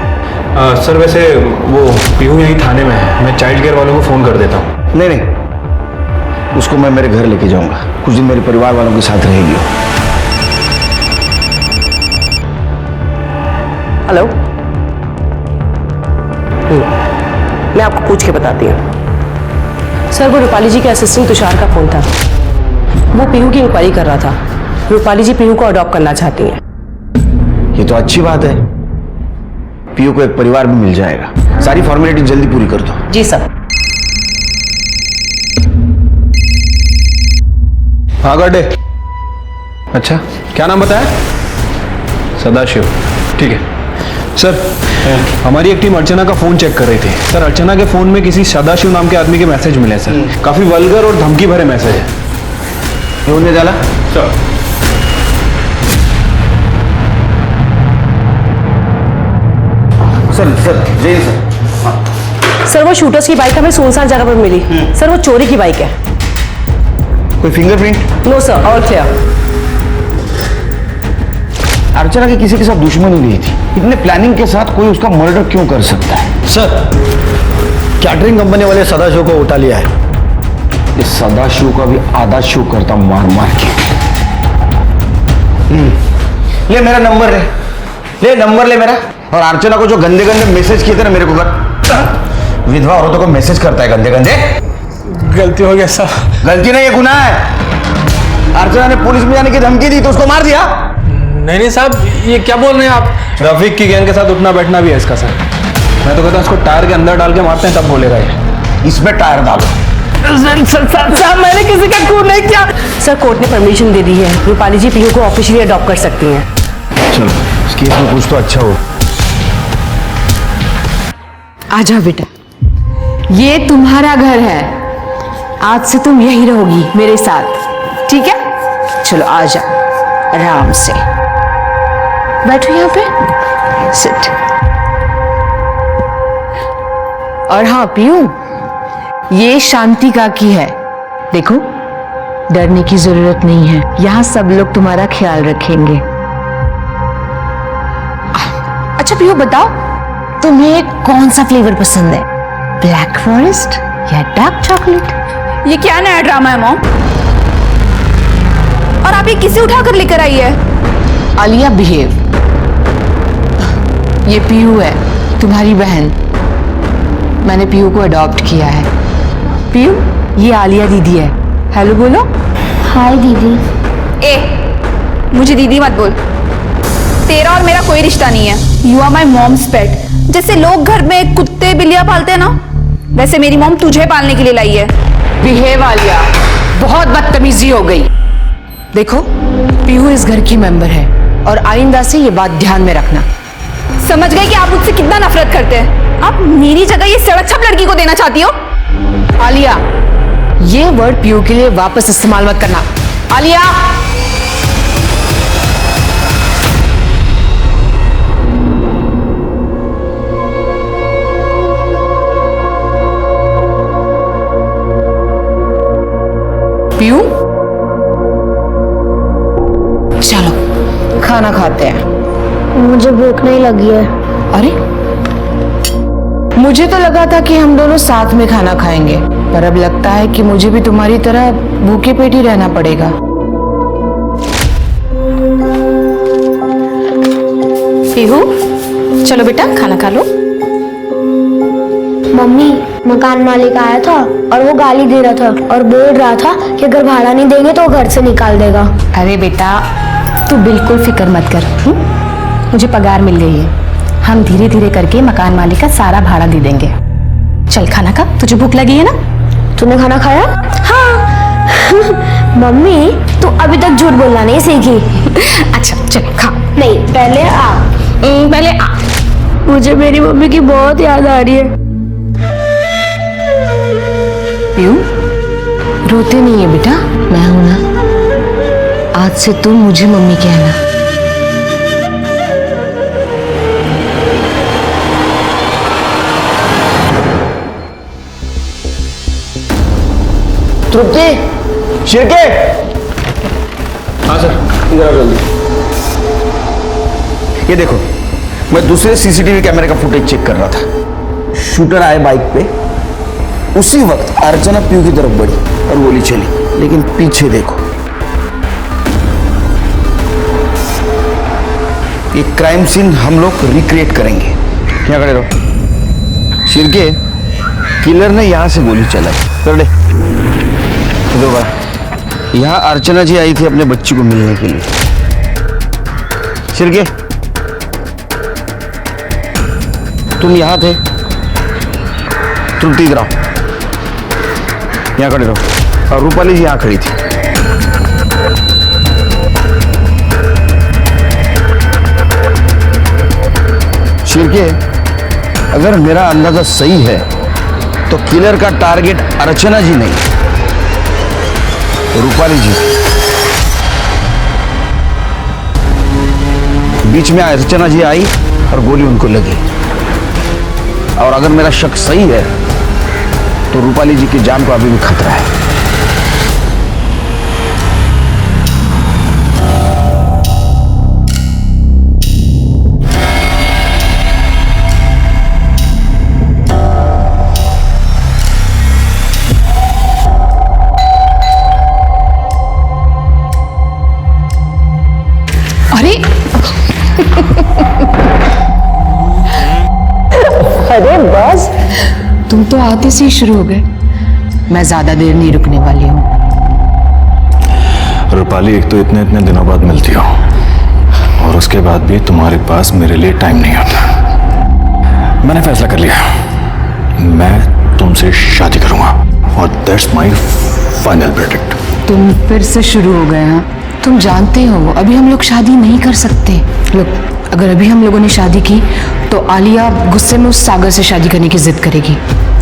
सर वैसे वो पीहू यहीं थाने में है, मैं चाइल्ड केयर वालों को फोन कर देता हूँ। नहीं, उसको मैं मेरे घर लेके जाऊंगा, कुछ दिन मेरे परिवार वालों के साथ रहेगी। हेलो, मैं आपको पूछ के बताती हूँ। सर वो रूपाली जी के असिस्टेंट तुषार का फोन था, वो पीहू की इंक्वायरी कर रहा था। रूपाली जी पीहू को अडॉप्ट करना चाहती हैं। ये तो अच्छी बात है, पीयू को एक परिवार भी मिल जाएगा। सारी फॉर्मेलिटी जल्दी पूरी कर दो। जी सर। हाँ गड्ढे। अच्छा, क्या नाम बताया? सदाशिव। ठीक है सर, हमारी एक टीम अर्चना का फोन चेक कर रही थी सर। अर्चना के फोन में किसी सदाशिव नाम के आदमी के मैसेज मिले सर। काफी वल्गर और धमकी भरे मैसेज है। ये उन्हें डाला सर। सर जय सर। सर वो शूटर्स की बाइक हमें सुनसान जगह पर मिली। सर वो चोरी की बाइक है। कोई fingerprint? No sir, all clear. Archana की किसी के साथ दुश्मनी नहीं थी। इतने प्लानिंग के साथ कोई उसका मर्डर क्यों कर सकता है? सर, कैटरिंग कंपनी वाले सदाशिव को उठा लिया है। ये सदाशिव का भी आधा शो करता मार मार के। ले मेरा नंबर ले नंबर ले मेरा। और अर्चना को जो गंदे गंदे मैसेज किए थे ना मेरे को कर। विधवा औरतों को मैसेज करता है गंदे गंदे। गलती हो गया सर। गलती नहीं, ये गुनाह है। अर्चना ने पुलिस में जाने की धमकी दी तो उसको मार दिया। नहीं साहब, ये क्या बोल रहे हैं आप? रफीक की गैंग के साथ उठना बैठना भी है इसका सर। मैं तो कहता हूँ इसको टायर के अंदर डाल के मारते हैं, तब बोलेगा ये। इसमें टायर डालो। सर मैंने किसी का खून नहीं किया। सर कोर्ट ने परमिशन दे दी है, रूपाली जी पीयू को ऑफिशियली अडॉप्ट कर सकती हैं। चलो इस केस में कुछ तो अच्छा हो। आजा बेटा, ये तुम्हारा घर है। आज से तुम यही रहोगी मेरे साथ, ठीक है? चलो आजा, आराम से बैठो यहाँ पे, सिट। और हाँ पीयू, ये शांति काकी है। देखो, डरने की जरूरत नहीं है। यहाँ सब लोग तुम्हारा ख्याल रखेंगे। अच्छा पीयू बताओ, तुम्हें कौन सा फ्लेवर पसंद है? ब्लैक फॉरेस्ट या डार्क चॉकलेट? ये क्या नया ड्रामा है मॉम? और आप ये किसे उठाकर लेकर आई है? आलिया बिहेव। ये पीयू है, तुम्हारी बहन। मैंने पीयू को अडॉप्ट किया है। पीयू, ये आलिया दीदी है। हेलो बोलो। हाय दीदी। ए, मुझे दीदी मत बोल। तेरा और मेरा कोई रिश्ता नहीं है। यू आर माई मॉम्स पेट। जैसे लोग घर में कुत्ते बिल्लियां पालते हैं ना, वैसे मेरी मॉम तुझे पालने के लिए लाई है। बिहेव आलिया, बहुत बदतमीजी हो गई। देखो, पीयू इस घर की मेंबर है और आइंदा से ये बात ध्यान में रखना। समझ गए कि आप मुझसे कितना नफरत करते हैं? आप मेरी जगह ये सड़क छप लड़की को देना चाहती हो? आलिया, ये वर्ड पीयू के लिए वापस इस्तेमाल मत करना। आलिया, पीयू, चलो खाना खाते हैं। मुझे भूख नहीं लगी है। अरे, मुझे तो लगा था कि हम दोनों साथ में खाना खाएंगे, पर अब लगता है कि मुझे भी तुम्हारी तरह भूखे पेट ही रहना पड़ेगा। पीहू, चलो बेटा खाना खा लो। मम्मी, मकान मालिक आया था और वो गाली दे रहा था और बोल रहा था कि अगर भाड़ा नहीं देंगे तो वो घर से निकाल देगा। अरे बेटा, तू बिल्कुल फिक्र मत कर। मुझे पगार मिल गई है। हम धीरे धीरे करके मकान मालिक का सारा भाड़ा दे देंगे। चल खाना खा, तुझे भूख लगी है ना? तूने खाना खाया? हाँ। मम्मी, तू अभी तक झूठ बोलना नहीं सीखी। अच्छा चल खा। नहीं, पहले आ। पहले आ। मुझे मेरी मम्मी की बहुत याद आ रही है। पीयू, रोते नहीं है बेटा, मैं हूं ना। आज से तुम मुझे मम्मी कहना। तृप्ति, शिरके। हाँ सर, इधर आओ जल्दी। ये देखो, मैं दूसरे सीसीटीवी कैमरे का फुटेज चेक कर रहा था। शूटर आए बाइक पे, उसी वक्त अर्चना पीयू की तरफ बढ़ी और गोली चली, लेकिन पीछे देखो। ये क्राइम सीन हम लोग रिक्रिएट करेंगे। यहाँ खड़े रहो। शिरके, किलर ने यहां से गोली चलाई। कर दे। यहाँ अर्चना जी आई थी अपने बच्ची को मिलने के लिए। शिरके, तुम यहां थे? तृप्ति इधर आओ, यहाँ खड़े रहो। और रूपाली जी यहाँ खड़ी थी। शिरके, अगर मेरा अंदाजा सही है तो किलर का टारगेट अर्चना जी नहीं, रूपाली जी। बीच में अर्चना जी आई और गोली उनको लगी। और अगर मेरा शक सही है तो रूपाली जी की जान को अभी भी खतरा है। अरे बस, तुम तो आते से ही शुरू हो गए। मैं ज्यादा देर नहीं रुकने वाली हूँ। रूपाली, एक तो इतने इतने दिनों बाद मिलती हो और उसके बाद भी तुम्हारे पास मेरे लिए टाइम नहीं होता। मैंने फैसला कर लिया, मैं तुमसे शादी करूंगा और दैट्स माय फाइनल वर्डिक्ट। तुम फिर से शुरू हो गए हैं। तुम जानते हो अभी हम लोग शादी नहीं कर सकते। लोग, अगर अभी हम लोगों ने शादी की तो आलिया गुस्से में उस सागर से शादी करने की जिद करेगी।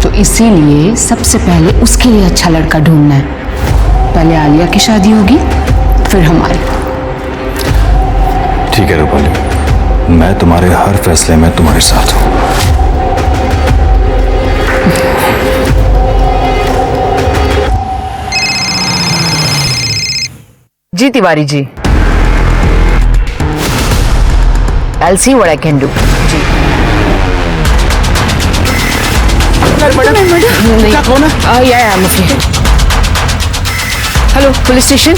तो इसीलिए सबसे पहले उसके लिए अच्छा लड़का ढूंढना है। पहले आलिया की शादी होगी, फिर हमारी। ठीक है रूपाली, मैं तुम्हारे हर फैसले में तुम्हारे साथ हूं। जी Tiwari ji, I'll see what I can do. जी। क्या कौन है? Yeah, I'm okay. Hello, police station.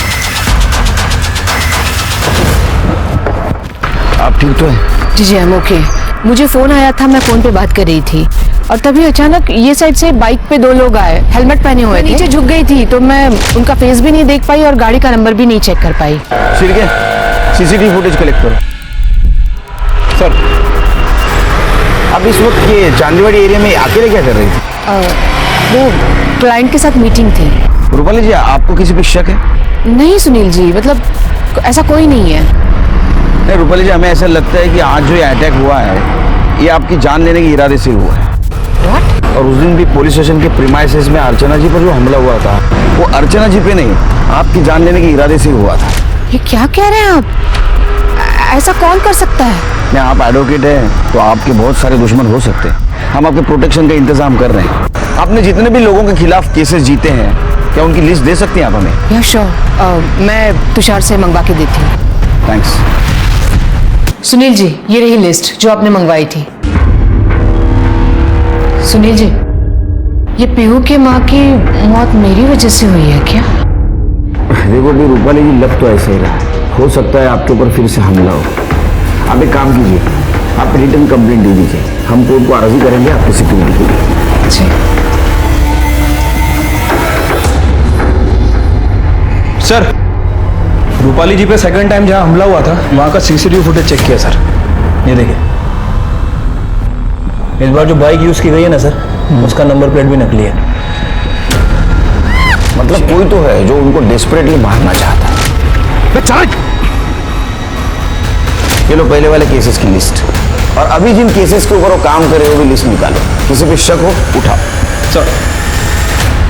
आप ठीक तो हैं? जी जी, I'm okay. मुझे फोन आया था, मैं फोन पे बात कर रही थी और तभी अचानक ये साइड से बाइक पे दो लोग आए, हेलमेट पहने हुए थे। नीचे झुक गई थी तो मैं उनका फेस भी नहीं देख पाई और गाड़ी का नंबर भी नहीं चेक कर पाई। शिरके, सीसीटीवी फुटेज कलेक्ट करो। सर, अब इस वक्त ये चांदीवाड़ी एरिया में अकेले क्या कर रही थी? वो क्लाइंट के साथ मीटिंग थी। रूपाली जी, आपको किसी पे शक है? नहीं सुनील जी, मतलब ऐसा कोई नहीं है। नहीं रूपाली जी, हमें ऐसा लगता है कि आज जो ये अटैक हुआ है ये आपकी जान लेने के इरादे से हुआ है। और उस दिन भी पुलिस स्टेशन के प्रीमाइसेस में अर्चना जी पर जो हमला हुआ था वो अर्चना जी पे नहीं, आपकी जान लेने के इरादे से हुआ था। ये क्या कह रहे हैं आप? ऐसा कौन कर सकता है? नहीं, आप एडवोकेट हैं तो आपके बहुत सारे दुश्मन हो सकते हैं। हम आपके प्रोटेक्शन का इंतजाम कर रहे हैं। आपने जितने भी लोगों के खिलाफ केसेस जीते हैं, क्या उनकी लिस्ट दे सकती हैं आप हमें? या श्योर, मैं तुषार से मंगवा के देती हूँ। थैंक्स। सुनील जी, ये रही लिस्ट जो आपने मंगवाई थी। सुनील जी, ये पीहू की माँ की मौत मेरी वजह से हुई है क्या? देखो भी रूपाली जी, लग तो ऐसा ही रहा, हो सकता है आपके ऊपर फिर से हमला हो। आप एक काम कीजिए, आप रिटर्न कंप्लेंट दे दीजिए, हम कोर्ट को अर्जी करेंगे आपकी सिक्योरिटी के लिए। सर, रूपाली जी पे सेकंड टाइम जहां हमला हुआ था वहां का सीसीटीवी फुटेज चेक किया सर। ये देखिए, इस बार जो बाइक यूज की गई है ना सर, उसका नंबर प्लेट भी नकली है। मतलब कोई तो है जो उनको डेस्परेटली मारना चाहता है। ये लो पहले वाले केसेस की लिस्ट, और अभी जिन केसेस के ऊपर वो काम करे वो भी लिस्ट निकालो। किसी पे शक हो उठाओ। सर,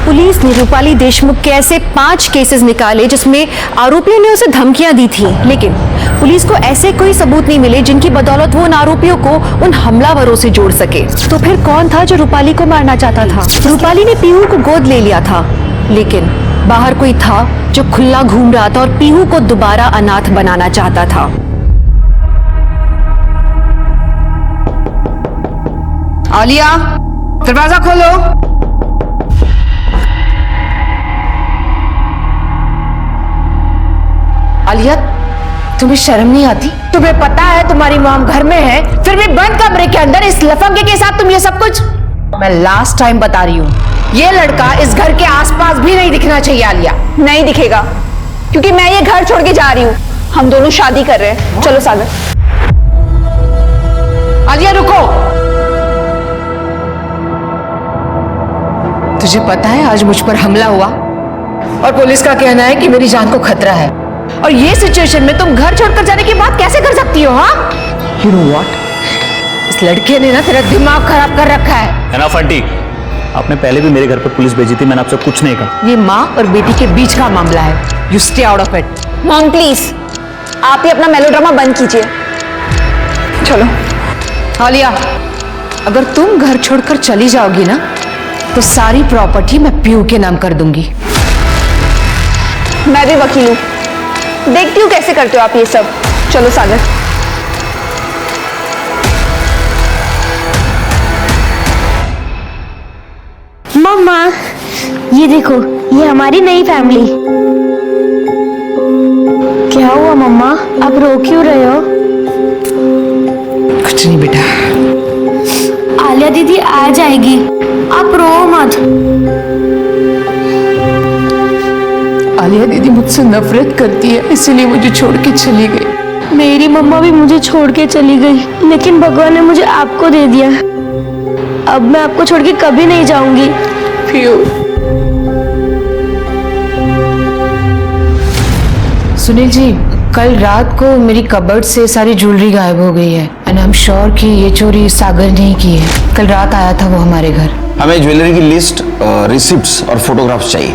पुलिस ने रूपाली देशमुख के ऐसे 5 केसेस निकाले जिसमें आरोपियों ने उसे धमकियां दी थी, लेकिन पुलिस को ऐसे कोई सबूत नहीं मिले जिनकी बदौलत वो उन आरोपियों को उन हमलावरों से जोड़ सके। तो फिर कौन था जो रूपाली को मारना चाहता था? रूपाली ने पीहू को गोद ले लिया था, लेकिन बाहर कोई था जो खुला घूम रहा था और पीहू को दोबारा अनाथ बनाना चाहता था। आलिया, दरवाजा खोलो। आलिया, तुम्हें शर्म नहीं आती? तुम्हें पता है तुम्हारी मॉम घर में है, फिर भी बंद कमरे के अंदर इस लफंगे के साथ तुम ये सब कुछ। मैं लास्ट टाइम बता रही हूँ, ये लड़का इस घर के आसपास भी नहीं दिखना चाहिए। आलिया, नहीं दिखेगा, क्योंकि मैं ये घर छोड़ के जा रही हूँ। हम दोनों शादी कर रहे हैं। चलो सागर। आलिया रुको। तुझे पता है आज मुझ पर हमला हुआ और पुलिस का कहना है कि मेरी जान को खतरा है, और ये सिचुएशन में तुम घर छोड़कर जाने की बात कैसे कर सकती हो? हाँ, You know what? इस लड़के ने ना तेरा दिमाग खराब कर रखा है। एनफ आंटी, आपने पहले भी मेरे घर पे पुलिस भेजी थी, मैंने आपसे कुछ नहीं कहा। ये माँ और बेटी के बीच का मामला है। You stay out of it. Mom please, आप ही अपना मेलोड्रामा बंद कीजिए। चलो। आलिया, अगर तुम घर छोड़कर चली जाओगी ना तो सारी प्रॉपर्टी मैं पीयू के नाम कर दूंगी। मैं भी वकील हूँ, देखती हूँ कैसे करते हो आप ये सब। चलो सागर। मम्मा, ये देखो, ये हमारी नई फैमिली। क्या हुआ मम्मा, आप रो क्यों रहे हो? कुछ नहीं बेटा। आलिया दीदी आ जाएगी, आप रो मत। आलिया दीदी मुझसे नफरत करती है, इसीलिए मुझे छोड़ के चली गई। मेरी मम्मा भी मुझे छोड़ के चली गई, लेकिन भगवान ने मुझे आपको दे दिया। अब मैं आपको छोड़ के कभी नहीं जाऊंगी। सुनील जी, कल रात को मेरी कबर्ड से सारी ज्वेलरी गायब हो गई है एंड आई एम श्योर कि ये चोरी सागर ने ही की है। कल रात आया था वो हमारे घर। हमें ज्वेलरी की लिस्ट, रिसिप्ट्स और फोटोग्राफ्स चाहिए।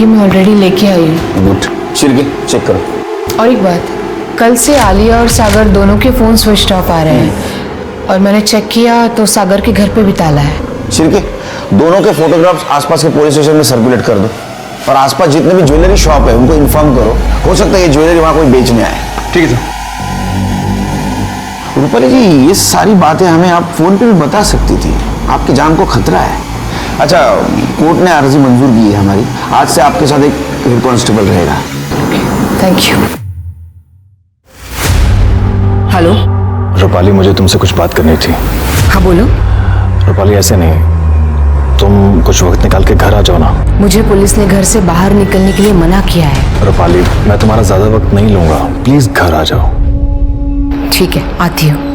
ये मैं ऑलरेडी लेके आई हूँ। गुड, छिड़के चेक करो। और एक बात, कल से आलिया और सागर दोनों के फोन स्विच ऑफ आ रहे हैं और मैंने चेक किया तो सागर के घर पे भी ताला है। छिड़के दोनों के फोटोग्राफ्स आसपास के पुलिस स्टेशन में सर्कुलेट कर दो और आसपास जितने भी ज्वेलरी शॉप है उनको इन्फॉर्म करो। हो सकता है ये ज्वेलरी वहां कोई बेचने आए। ठीक है सर। रूपाली जी, ये सारी बातें हमें आप फोन पे भी बता सकती थी, आपकी जान को खतरा है। अच्छा, कोर्ट ने अर्जी मंजूर की है हमारी, आज से आपके साथ एक हेड कांस्टेबल रहेगा। Thank you. हेलो रूपाली, मुझे तुमसे कुछ बात करनी थी। हाँ बोलो। रूपाली, ऐसे नहीं, तुम कुछ वक्त निकाल के घर आ जाओ ना। मुझे पुलिस ने घर से बाहर निकलने के लिए मना किया है। रूपाली, मैं तुम्हारा ज्यादा वक्त नहीं लूंगा, प्लीज घर आ जाओ। ठीक है, आती हूँ।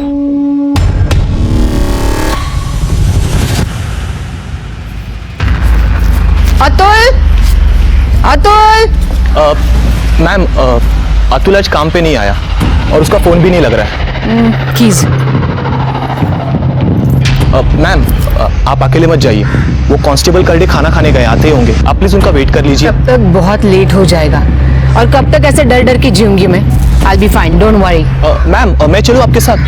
अतुल, मैम, अतुल आज काम पे नहीं आया और उसका फोन भी नहीं लग रहा है। कीज। मैम, आप अकेले मत जाइए, वो कांस्टेबल करडे खाना खाने गए, आते होंगे, आप प्लीज उनका वेट कर लीजिए। तब तक बहुत लेट हो जाएगा और कब तक ऐसे डर डर के जीऊंगी मैं। I'll be fine, don't worry। Ma'am, मैं चलूं आपके साथ?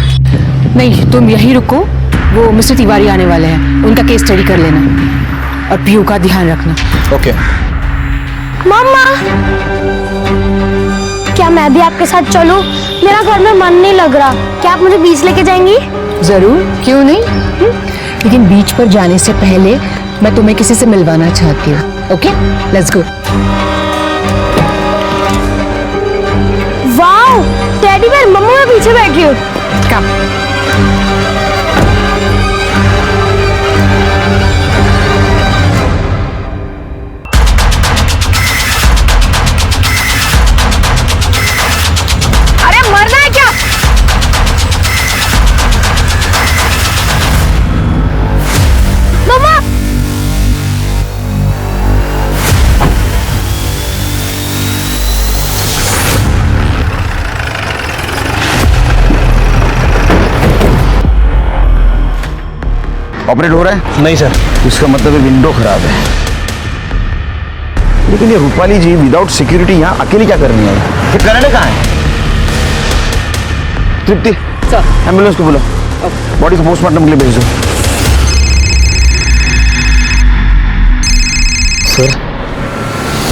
नहीं, तुम यहीं रुको, वो मिस्टर तिवारी आने वाले हैं, उनका केस स्टडी कर लेना और पीयू का ध्यान रखना। ओके। मम्मा, क्या मैं भी आपके साथ चलूं? मेरा घर में मन नहीं लग रहा, क्या आप मुझे बीच लेके जाएंगी? जरूर, क्यों नहीं। लेकिन बीच पर जाने से पहले मैं तुम्हें किसी से मिलवाना चाहती हूँ। Okay, let's go. Wow, teddy bear, मम्मा मैं पीछे बैठी हूँ। कम। अरे मरना है क्या? मम्मा, ऑपरेट हो रहा है? नहीं सर। इसका मतलब है विंडो खराब है। लेकिन ये रूपाली जी विदाउट सिक्योरिटी यहाँ अकेली क्या करनी है? ये कनाडा कहाँ है? तृप्ति, एम्बुलेंस को बोलो, बॉडी को पोस्टमार्टम के लिए भेज दो। Sir,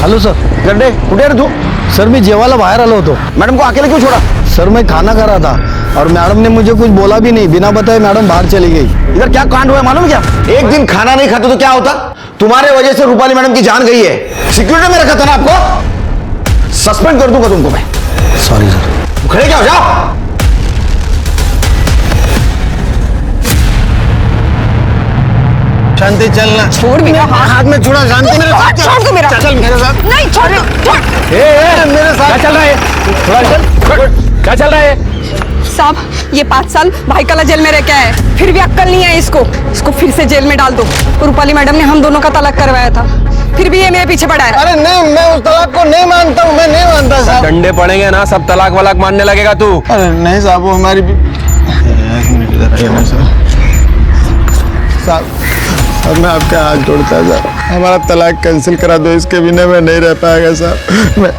hello sir. गड्डे कुठे आहे रे तू? सर मी जेवायला बाहेर आलो होतो. मैडम को अकेले क्यों छोड़ा? सर मैं खाना खा रहा था और मैडम ने मुझे कुछ बोला भी नहीं, बिना बताए मैडम बाहर चली गई. इधर क्या कांड हुआ मालूम क्या? एक दिन खाना नहीं खाते तो क्या होता? तुम्हारे वजह से रूपाली मैडम की जान गई है. सिक्योरिटी में रखा था ना आपको? सस्पेंड कर दूंगा तुमको मैं. Sorry sir. खड़े क्या हो जाओ. शांति चलना. छोड़ मेरा हाथ में छुड़ा. शांति मेरे साथ छोड़ दो मेरा. चल मेरे साथ. नहीं छोड़. मेरे साथ क्या चल रहा है? थोड़ा चल. क्या चल रहा है? साहब, ये 5 साल भाई कला जेल में रह के आए, फिर भी अक्कल नहीं है इसको फिर से जेल में डाल दो. रूपाली मैडम ने हम दोनों का तलाक करवाया था, फिर भी ये मेरे पीछे पड़ा है. अरे नहीं, मैं उस तलाक को नहीं मानता हूँ. मैं नहीं मानता साहब. डंडे पड़ेंगे ना, सब तलाक वलाक मानने लगेगा तू. अरे नहीं साहब, वो हमारी एक मिनट इधर आइए ना सर. साहब मैं आपके हाथ जोड़ता है साहब, हमारा तलाक कैंसिल करा दो, इसके बिना मैं नहीं रह पाएगा साहब। मैं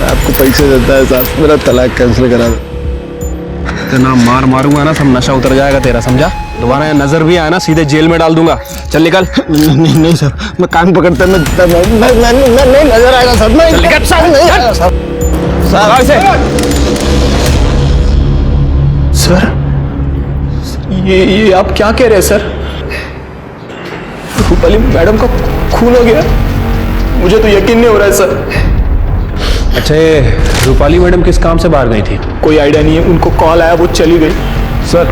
आपको पैसे देता है साहब, मेरा तलाक कैंसिल करा दो। इतना मार मारूंगा ना सब नशा उतर जाएगा तेरा, समझा? दोबारा यहाँ नजर भी आया ना सीधे जेल में डाल दूंगा। चल निकल। नहीं नहीं सर, मैं कान पकड़ता मैं नहीं नजर आएगा सर, मैं नहीं आएगा सर। सर ये आप क्या कह रहे हैं सर? रूपाली मैडम का खून हो गया? मुझे तो यकीन नहीं हो रहा है सर। अच्छा ये रूपाली मैडम किस काम से बाहर गई थी? कोई आइडिया नहीं है, उनको कॉल आया वो चली गई। सर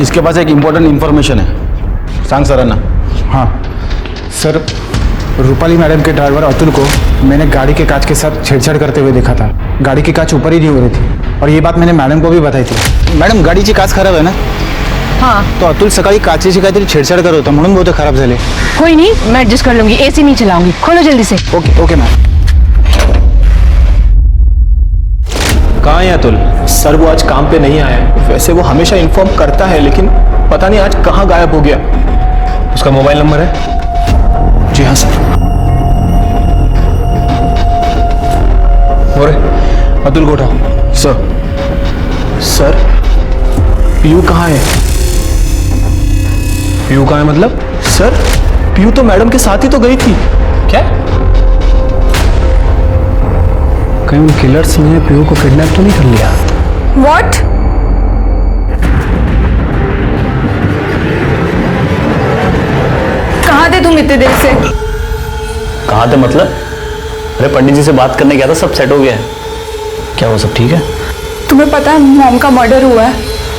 इसके पास एक इम्पोर्टेंट इन्फॉर्मेशन है। सांग सराना। हाँ सर, रूपाली मैडम के ड्राइवर अतुल को मैंने गाड़ी के कांच के साथ छेड़छाड़ करते हुए देखा था। गाड़ी की कांच ऊपर ही नहीं हो रही थी और ये बात मैंने मॅडम को भी बताई थी। मॅडम गाडीची काच खराब आहे ना? हाँ तो अतुल सकाळी काचेची काहीतरी छेडछाड करत होता म्हणून बहुतेक खराब झाले। कोई नहीं, मैं एडजस्ट कर लूंगी, एसी नहीं चलाऊंगी। खोलो जल्दी से। Okay okay ma'am. कहाँ है अतुल? सर वो आज काम पे नहीं आया है। वैसे वो हमेशा इन्फॉर्म करता है लेकिन पता नहीं आज कहाँ गायब हो गया। उसका मोबाइल नंबर है? जी हाँ सर। और अतुल को उठाओ। सर पीयू कहाँ है? पीयू कहाँ है मतलब? सर पीयू तो मैडम के साथ ही तो गई थी। क्या? कहीं उन किलर्स ने पीयू को किडनैप तो नहीं कर लिया? व्हाट? कहाँ थे तुम इतने देर से? कहाँ थे मतलब? अरे पंडित जी से बात करने गया था, सब सेट हो गया है। क्या वो सब ठीक है? तुम्हें पता है मॉम का मर्डर हुआ है?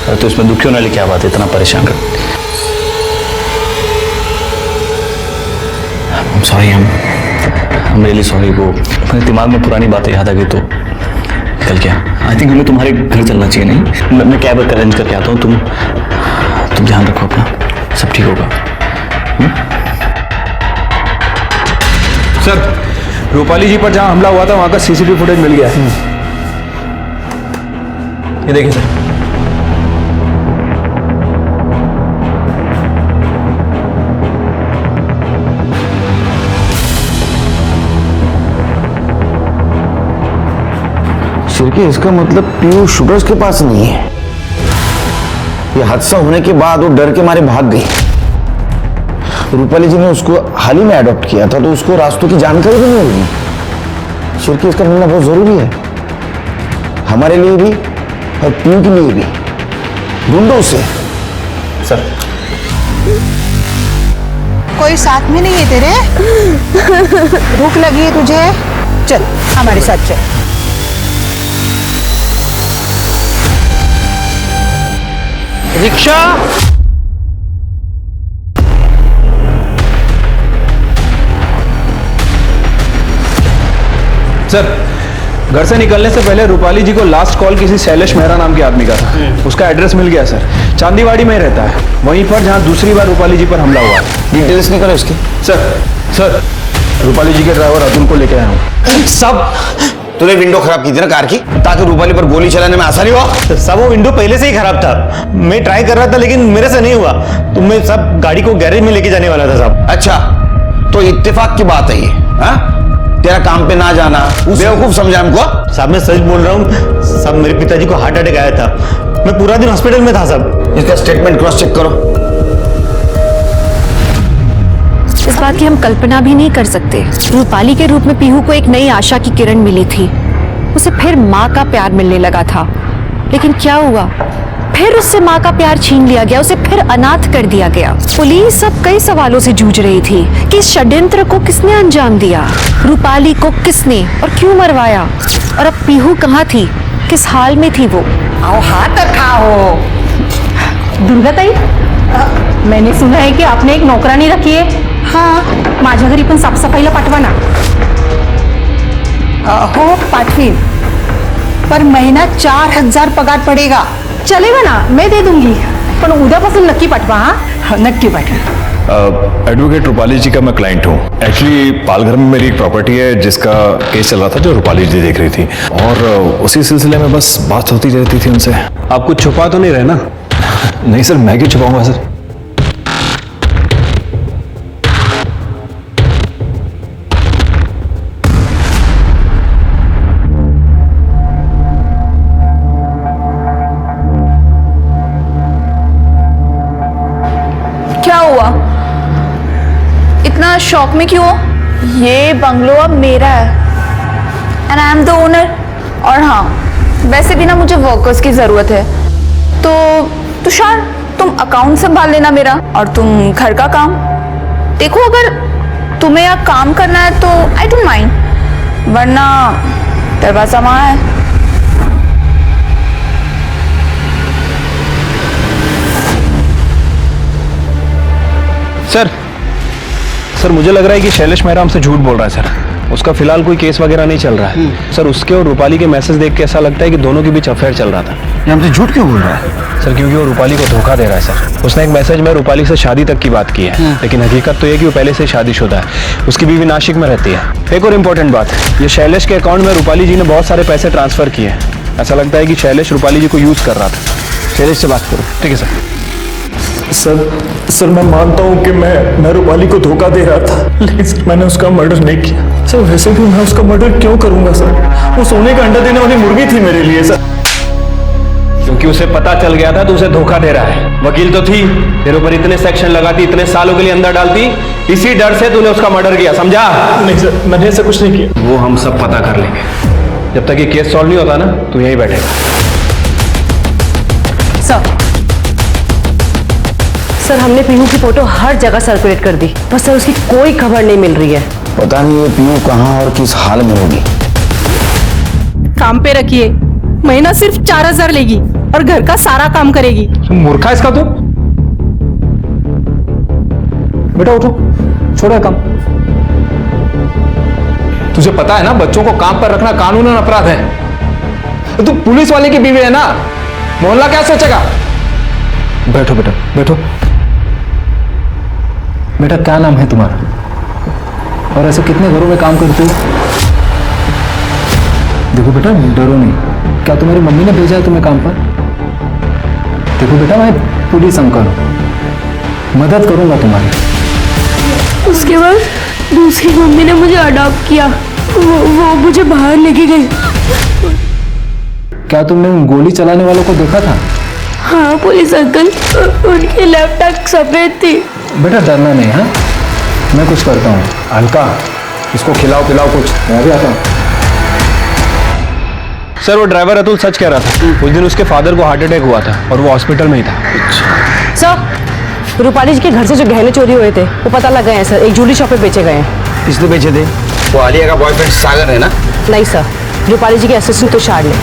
अरे तो इसमें दुखी होने वाली क्या बात है, इतना परेशान कर? सॉरी, हम रियली सॉरी। वो मेरे दिमाग में पुरानी बातें याद आ गई तो निकल गया। आई थिंक हमें तुम्हारे घर चलना चाहिए। नहीं मैं कैब अरेंज करके आता हूँ, तुम ध्यान रखो अपना, सब ठीक होगा। सर रूपाली जी पर जहां हमला हुआ था वहां का सीसीटीवी फुटेज मिल गया है। ये देखिए सर। शिरकी, इसका मतलब पीयू शुगर्स के पास नहीं है। ये हादसा होने के बाद वो डर के मारे भाग गई। रूपाली जी ने उसको हाल ही में अडॉप्ट किया था तो उसको रास्तों की जानकारी भी नहीं होगी। शिरकी, इसका मिलना बहुत जरूरी है, हमारे लिए भी और पीयू के लिए भी। ढूंढो उसे। सर कोई साथ में नहीं है तेरे? भूख लगी है तुझे? चल हमारे साथ चल। रिक्शा। सर घर से निकलने से पहले रूपाली जी को लास्ट कॉल किसी शैलेश मेहरा नाम के आदमी का था। उसका एड्रेस मिल गया सर, चांदीवाड़ी में ही रहता है, वहीं पर जहां दूसरी बार रूपाली जी पर हमला हुआ। डिटेल्स निकलो उसकी। सर रूपाली जी के ड्राइवर अतुल को लेके आया हूँ। सब तूने विंडो खराब की थी ना कार की, ताकि रूपाली पर गोली चलाने में आसानी हो। सब वो विंडो पहले से ही खराब था, मैं ट्राई कर रहा था लेकिन मेरे से नहीं हुआ। तो मैं सब गाड़ी को गैरेज में लेके जाने वाला था साहब। अच्छा तो इत्तेफाक की बात है ये? हाँ, तेरा काम पे ना जाना बेवकूफ समझा हमको? साहब मैं सच बोल रहा हूँ साहब, मेरे पिताजी को हार्ट अटैक आया था, मैं पूरा दिन हॉस्पिटल में था साहब। इसका स्टेटमेंट क्रॉस चेक करो। इस बात की हम कल्पना भी नहीं कर सकते। रूपाली के रूप में पीहू को एक नई आशा की किरण मिली थी, उसे फिर माँ का प्यार मिलने लगा था। लेकिन क्या हुआ, फिर उससे माँ का प्यार छीन लिया गया, उसे फिर अनाथ कर दिया गया। पुलिस अब कई सवालों से जूझ रही थी कि इस षड्यंत्र को किसने अंजाम दिया, रूपाली को किसने और क्यों मरवाया, और अब पीहू कहाँ थी, किस हाल में थी वो। आओ हाथ खाओ। दुर्गा ताई, मैंने सुना है की आपने एक नोकरानी रखी है। हाँ, माझ्या घरी पण साफसफाईला पाठवा ना। हो पाठवीन, पर महीना 4000 पगार पडेगा। चलेगा ना, मैं दे दूंगी, पण उद्यापासून नक्की पाठवा। हाँ नक्की पाठवा। एडवोकेट रूपाली जी का मैं क्लाइंट हूँ। एक्चुअली पालघर में मेरी एक प्रॉपर्टी है जिसका केस चल रहा था जो रूपाली जी देख रही थी, और उसी सिलसिले में बस बात होती रहती थी उनसे। आप कुछ छुपा तो नहीं रहे ना? नहीं सर, मैं क्यों छुपाऊंगा सर। इतना शौक में क्यों हो? ये बंगलो अब मेरा है and I am the owner. और हाँ, वैसे भी ना मुझे वर्कर्स की जरूरत है, तो तुषार तुम अकाउंट संभाल लेना मेरा, और तुम घर का काम देखो। अगर तुम्हें यहाँ काम करना है तो आई डोंट माइंड, वरना दरवाजा वहां है। सर मुझे लग रहा है कि शैलेश मेहरा हमसे झूठ बोल रहा है सर। उसका फिलहाल कोई केस वगैरह नहीं चल रहा है सर। उसके और रूपाली के मैसेज देख के ऐसा लगता है कि दोनों के बीच अफेयर चल रहा था। ये हमसे झूठ क्यों बोल रहा है सर? क्योंकि वो रूपाली को धोखा दे रहा है सर। उसने एक मैसेज में रूपाली से शादी तक की बात की है, लेकिन हकीकत तो ये कि वो पहले से शादीशुदा है। उसकी बीवी नासिक में रहती है। एक और इम्पोर्टेंट बात, ये शैलेश के अकाउंट में रूपाली जी ने बहुत सारे पैसे ट्रांसफर किए हैं। ऐसा लगता है कि शैलेश रूपाली जी को यूज कर रहा था। शैलेश से बात करो। ठीक है सर। सर मैं मानता हूँ कि मैं रूपाली को धोखा दे रहा था, लेकिन सर मैंने उसका मर्डर नहीं किया। सर वैसे भी मैं उसका मर्डर क्यों करूंगा सर? वो सोने का अंडा देने वाली मुर्गी थी मेरे लिए सर। क्योंकि उसे पता चल गया था तो उसे धोखा दे रहा है। वकील तो थी, तेरे ऊपर इतने सेक्शन लगाती, इतने सालों के लिए अंदर डालती, इसी डर से तूने उसका मर्डर किया, समझा? नहीं सर, मैंने ऐसा कुछ नहीं किया। वो हम सब पता कर लेंगे। जब तक ये केस सॉल्व नहीं होता ना, तू यहीं बैठेगा। सर हमने पीहू की फोटो हर जगह सर्कुलेट कर दी, पर सर उसकी कोई खबर नहीं मिल रही है। पता नहीं ये पीयू कहाँ और किस हाल में होगी। काम पे रखिए, महीना सिर्फ 4000 लेगी और घर का सारा काम करेगी। मूर्खा इसका तू। बेटा उठो, छोड़ो काम। तुझे पता है ना, बच्चों को काम पर रखना कानूनन अपराध है। तू पुलिस वाले की बीवी है ना, मोहल्ला क्या सोचेगा? बैठो बेटा, बैठो। बेटा क्या नाम है तुम्हारा, और ऐसे कितने घरों में काम करते हो? देखो बेटा डरो नहीं। क्या तुम्हारी मम्मी ने भेजा है तुम्हें काम पर? देखो बेटा मैं पुलिस अंकल हूं, मदद करूंगा तुम्हारी। उसके बाद दूसरी मम्मी ने मुझे अडॉप्ट किया। वो मुझे बाहर लेके गई। क्या तुमने उन गोली चलाने वालों को देखा था? हाँ पुलिस अंकल, उनकी लेफ्ट आंख सफेद थी। बेटा डरना नहीं, हाँ मैं कुछ करता हूँ। हल्का इसको खिलाओ पिलाओ कुछ, मैं भी आता हूँ। सर वो ड्राइवर अतुल सच कह रहा था। उस दिन उसके फादर को हार्ट अटैक हुआ था और वो हॉस्पिटल में ही था। सर रूपाली जी के घर से जो गहने चोरी हुए थे वो पता लग गए हैं सर। एक ज्वेलरी शॉप पे बेचे गए हैं। किसने बेचे थे? वो आलिया का बॉयफ्रेंड सागर है ना? नहीं सर, रूपाली जी के असिस्टेंट तुषार ने।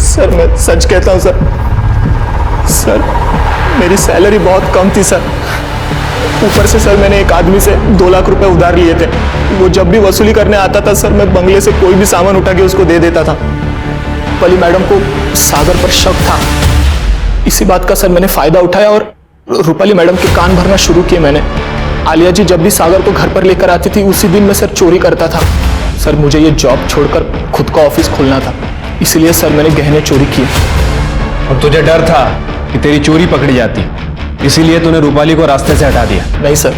सर मैं सच कहता हूँ सर मेरी सैलरी बहुत कम थी सर। ऊपर से सर मैंने एक आदमी से 2 लाख रुपए उधार लिए थे। वो जब भी वसूली करने आता था सर, मैं बंगले से कोई भी सामान उठा के उसको दे देता था। पली मैडम को सागर पर शक था। इसी बात का सर मैंने फायदा उठाया और रूपाली मैडम के कान भरना शुरू किए मैंने। आलिया जी जब भी सागर को घर पर लेकर आती थी, उसी दिन मैं सर चोरी करता था। सर मुझे ये जॉब छोड़कर खुद का ऑफिस खोलना था, इसलिए सर मैंने गहने चोरी किए। और तुझे डर था कि तेरी चोरी पकड़ी जाती, इसीलिए तूने रूपाली को रास्ते से हटा दिया। नहीं सर,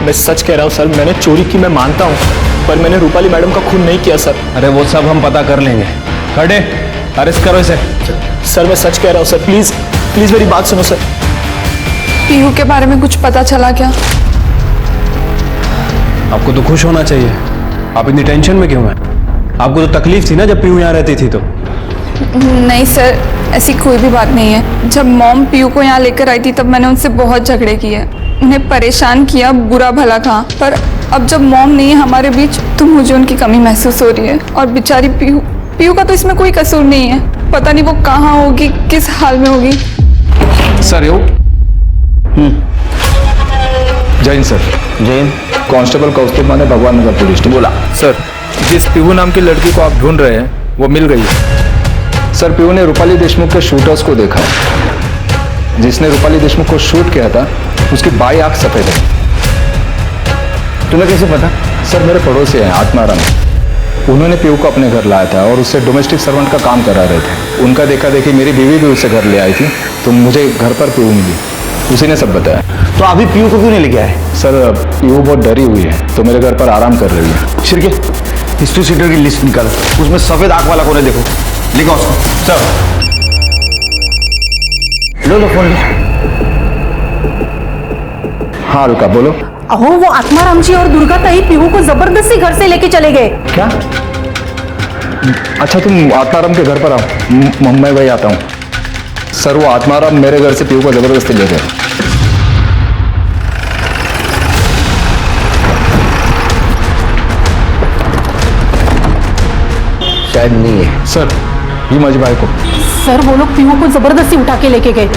मैं सच कह रहा हूँ सर, मैंने चोरी की मैं मानता हूँ, पर मैंने रूपाली मैडम का खून नहीं किया सर। अरे वो सब हम पता कर लेंगे। खड़े, अरेस्ट करो इसे। सर मैं सच कह रहा हूँ सर, प्लीज प्लीज मेरी बात सुनो सर। पीहू के बारे में कुछ पता चला क्या? आपको तो खुश होना चाहिए। आप इतनी टेंशन में क्यों हैं? आपको तो तकलीफ थी ना जब पीहू यहाँ रहती थी तो। नहीं सर, ऐसी कोई भी बात नहीं है। जब मॉम पीहू को यहाँ लेकर आई थी तब मैंने उनसे बहुत झगड़े किए, उन्हें परेशान किया, बुरा भला कहा। पर अब जब मॉम नहीं है हमारे बीच तो मुझे उनकी कमी महसूस हो रही है। और बेचारी पीहू का तो इसमें कोई कसूर नहीं है। पता नहीं वो कहाँ होगी, किस हाल में होगी। सर यो जैन सर। जैन कांस्टेबल कौस्तुभ ने भगवान नगर पुलिस ने बोला। सर जिस पीहू नाम की लड़की को आप ढूंढ रहे हैं वो मिल गई है। सर पीहू ने रूपाली देशमुख के शूटर्स को देखा है। जिसने रूपाली देशमुख को शूट किया था उसकी बाई आंख सफेद है। तुम्हें कैसे पता? सर मेरे पड़ोसी हैं आत्माराम, उन्होंने पीहू को अपने घर लाया था और उससे डोमेस्टिक सर्वेंट का काम करा रहे थे। उनका देखा देखी मेरी बीवी भी उससे घर ले आई थी, तो मुझे घर पर पीहू मिली, उसी ने सब बताया। तो अभी पीहू को क्यों नहीं लेके आए? सर पीहू बहुत डरी हुई है तो मेरे घर पर आराम कर रही है। शिरके हिस्ट्री सीटर की लिस्ट निकाल, उसमें सफेद आंख वाला कौन है देखो, लिखो उसको। सर लो लो फोन लो। हाँ अलका बोलो। अहो वो आत्माराम जी और दुर्गा ताई पीहू को जबरदस्ती घर से लेके चले गए। क्या? अच्छा तुम आत्माराम के घर पर आओ, मैं वही आता हूँ। सर वो आत्माराम मेरे घर से पीहू को जबरदस्ती ले गए। शायद नहीं है सर, ये मज भाई को। सर वो लोग पीहू को जबरदस्ती उठा के लेके गए।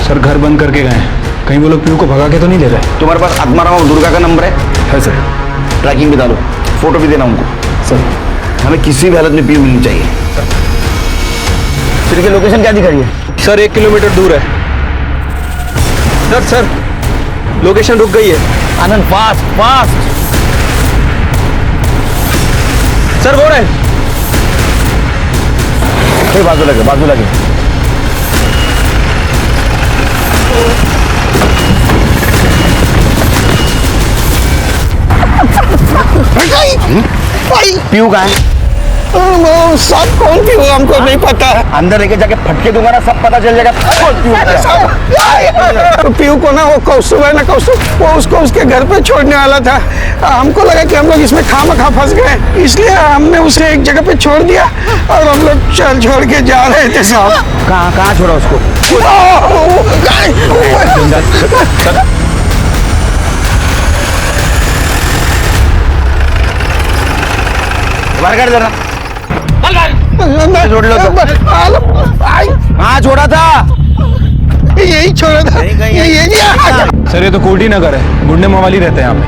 सर घर बंद करके गए, कहीं वो लोग पीहू को भगा के तो नहीं ले गए? तुम्हारे पास आत्माराम और दुर्गा का नंबर है सर। ट्रैकिंग भी डालो, फोटो भी देना उनको। सर हमें किसी भी हालत में पीहू मिलनी चाहिए। सर की लोकेशन क्या दिखा रही है? सर 1 किलोमीटर दूर है। सर लोकेशन रुक गई है। आनंद फास्ट फास्ट। सर वो रहे। बाजू लगे, बाजू लगे। पीहू कहाँ है? सब कौन पीहू हमको नहीं पता है। अंदर लेके जाके फटके दूंगा ना, सब पता चल जाएगा कौन पीहू है। पीहू को ना वो कौस्तुभ है ना, कौस्तुभ वो उसको उसके घर पे छोड़ने वाला था। हमको लगा कि हम लोग इसमें खामखा फंस गए, इसलिए हमने उसे एक जगह पे छोड़ दिया और हम लोग चल छोड़ के जा रहे थे साहब। कहाँ छोड़ा उसको? बाहर कर देना। छोड़ लो तो। हाँ छोड़ा था, यही छोड़ा था। सर ये तो कोटी नगर है, गुंडे मवाली रहते हैं यहाँ पे।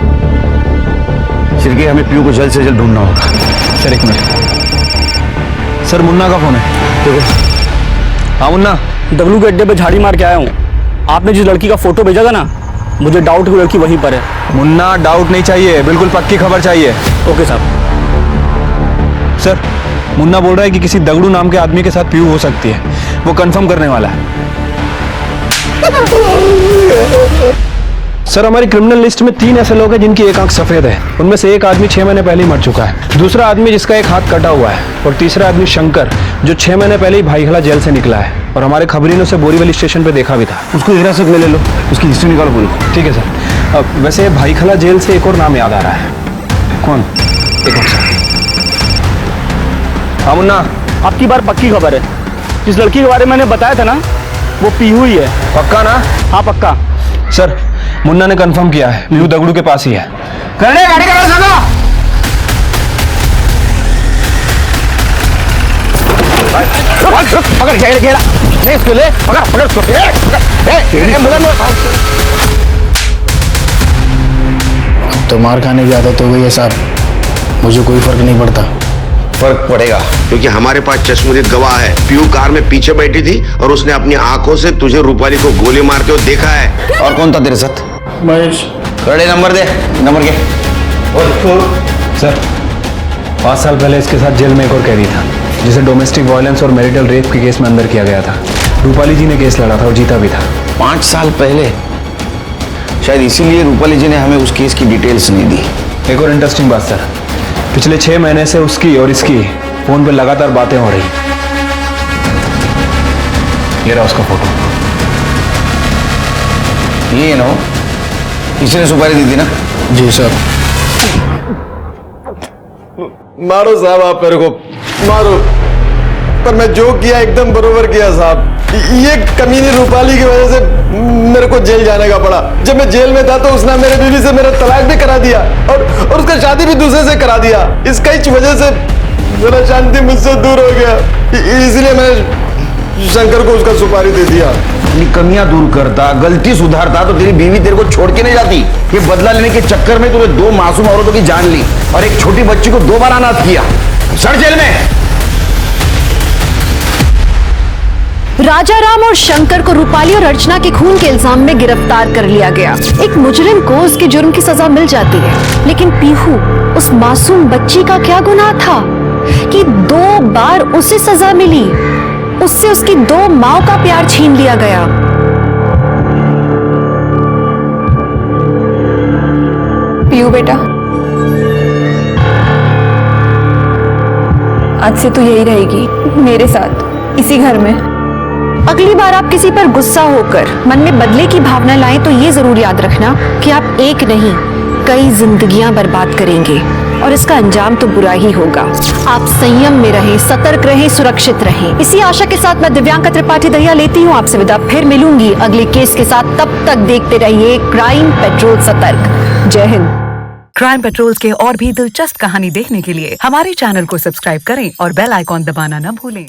सिर्गे हमें पीहू को जल्द से जल्द ढूंढना होगा। Sir 1 minute. सर मुन्ना का फोन है। देखो। हाँ मुन्ना, डब्लू के अड्डे पे झाड़ी मार के आया हूँ। आपने जिस लड़की का फोटो भेजा था ना, मुझे डाउट की लड़की वहीं पर है। मुन्ना डाउट नहीं चाहिए, बिल्कुल पक्की खबर चाहिए। ओके साहब। सर मुन्ना बोल रहा है कि किसी दगड़ू नाम के आदमी के साथ पीहू हो सकती है, वो कंफर्म करने वाला है। सर हमारी क्रिमिनल लिस्ट में 3 ऐसे लोग हैं जिनकी एक आंख सफेद है। उनमें से एक आदमी 6 महीने पहले ही मर चुका है, दूसरा आदमी जिसका एक हाथ कटा हुआ है, और तीसरा आदमी शंकर जो 6 महीने पहले ही भाईखला जेल से निकला है, और हमारे खबरी ने उसे बोरीवली स्टेशन पे देखा भी था। उसको हिरासत में ले लो, उसकी हिस्ट्री निकालो पूरी। ठीक है सर। वैसे भाईखला जेल से एक और नाम याद आ रहा है। कौन? एक और सर। हाँ मुन्ना, आपकी बार पक्की खबर है। जिस लड़की के बारे में मैंने बताया था ना, वो पीहू ही है। पक्का ना? हाँ पक्का। सर मुन्ना ने कंफर्म किया है, पीहू दगड़ू के पास ही है। करने गाड़ी का रास्ता। पकड़ घेरा नहीं इसको ले, पकड़ इसको। अब तो मार खाने की आदत हो गई है साहब, मुझे कोई फर्क नहीं पड़ता। फर्क पड़ेगा क्योंकि हमारे पास चश्मदीद गवाह है। पीहू कार में पीछे बैठी थी और उसने अपनी आंखों से तुझे रूपाली को गोली मारते हुए देखा है। और कौन था तेरे साथ? महेश। रेडी, नंबर दे, नंबर के। सर 5 साल पहले इसके साथ जेल में एक और कैदी था, जिसे डोमेस्टिक वायलेंस और मैरिटल रेप के केस में अंदर किया गया था। रूपाली जी ने केस लड़ा था और जीता भी था। 5 साल पहले? शायद इसीलिए रूपाली जी ने हमें उस केस की डिटेल्स नहीं दी। एक और इंटरेस्टिंग बात सर, पिछले 6 महीने से उसकी और इसकी फोन पे लगातार बातें हो रही। ये रहा उसका फोटो। ये ना किसी ने सुपारी दी थी ना? जी सर। मारो साहब, आप मेरे को मारो, पर मैं जो किया एकदम बरोबर किया साहब। ये कमीनी रूपाली की वजह से मेरे को जेल जाने का पड़ा। जब मैं जेल में था तो उसने मेरे बीवी से मेरा तलाक भी करा दिया और उसका शादी भी दूसरे से करा दिया। इसका ही वजह से मेरा शांति मुझसे दूर हो गया, इसलिए मैंने शंकर को उसका सुपारी दे दिया। अपनी कमियां दूर करता, गलती सुधारता तो तेरी बीवी तेरे को छोड़ के नहीं जाती। ये बदला लेने के चक्कर में तूने 2 मासूम औरतों की जान ली और एक छोटी बच्ची को 2 बार अनाथ किया। सड़ जेल में। राजा राम और शंकर को रूपाली और अर्चना के खून के इल्जाम में गिरफ्तार कर लिया गया। एक मुजरिम को उसके जुर्म की सजा मिल जाती है, लेकिन पीहू उस मासूम बच्ची का क्या गुनाह था कि 2 बार उसे सजा मिली? उससे उसकी 2 माओ का प्यार छीन लिया गया। पीहू बेटा, आज से तू यही रहेगी मेरे साथ, इसी घर में। अगली बार आप किसी पर गुस्सा होकर मन में बदले की भावना लाएं तो ये जरूर याद रखना कि आप एक नहीं कई जिंदगियां बर्बाद करेंगे और इसका अंजाम तो बुरा ही होगा। आप संयम में रहें, सतर्क रहें, सुरक्षित रहें। इसी आशा के साथ मैं दिव्यांका त्रिपाठी दहिया लेती हूँ आपसे विदा। फिर मिलूंगी अगले केस के साथ। तब तक देखते रहिए क्राइम पेट्रोल सतर्क। जय हिंद। क्राइम पेट्रोल के और भी दिलचस्प कहानी देखने के लिए हमारे चैनल को सब्सक्राइब करें और बेल आइकॉन दबाना न भूलें।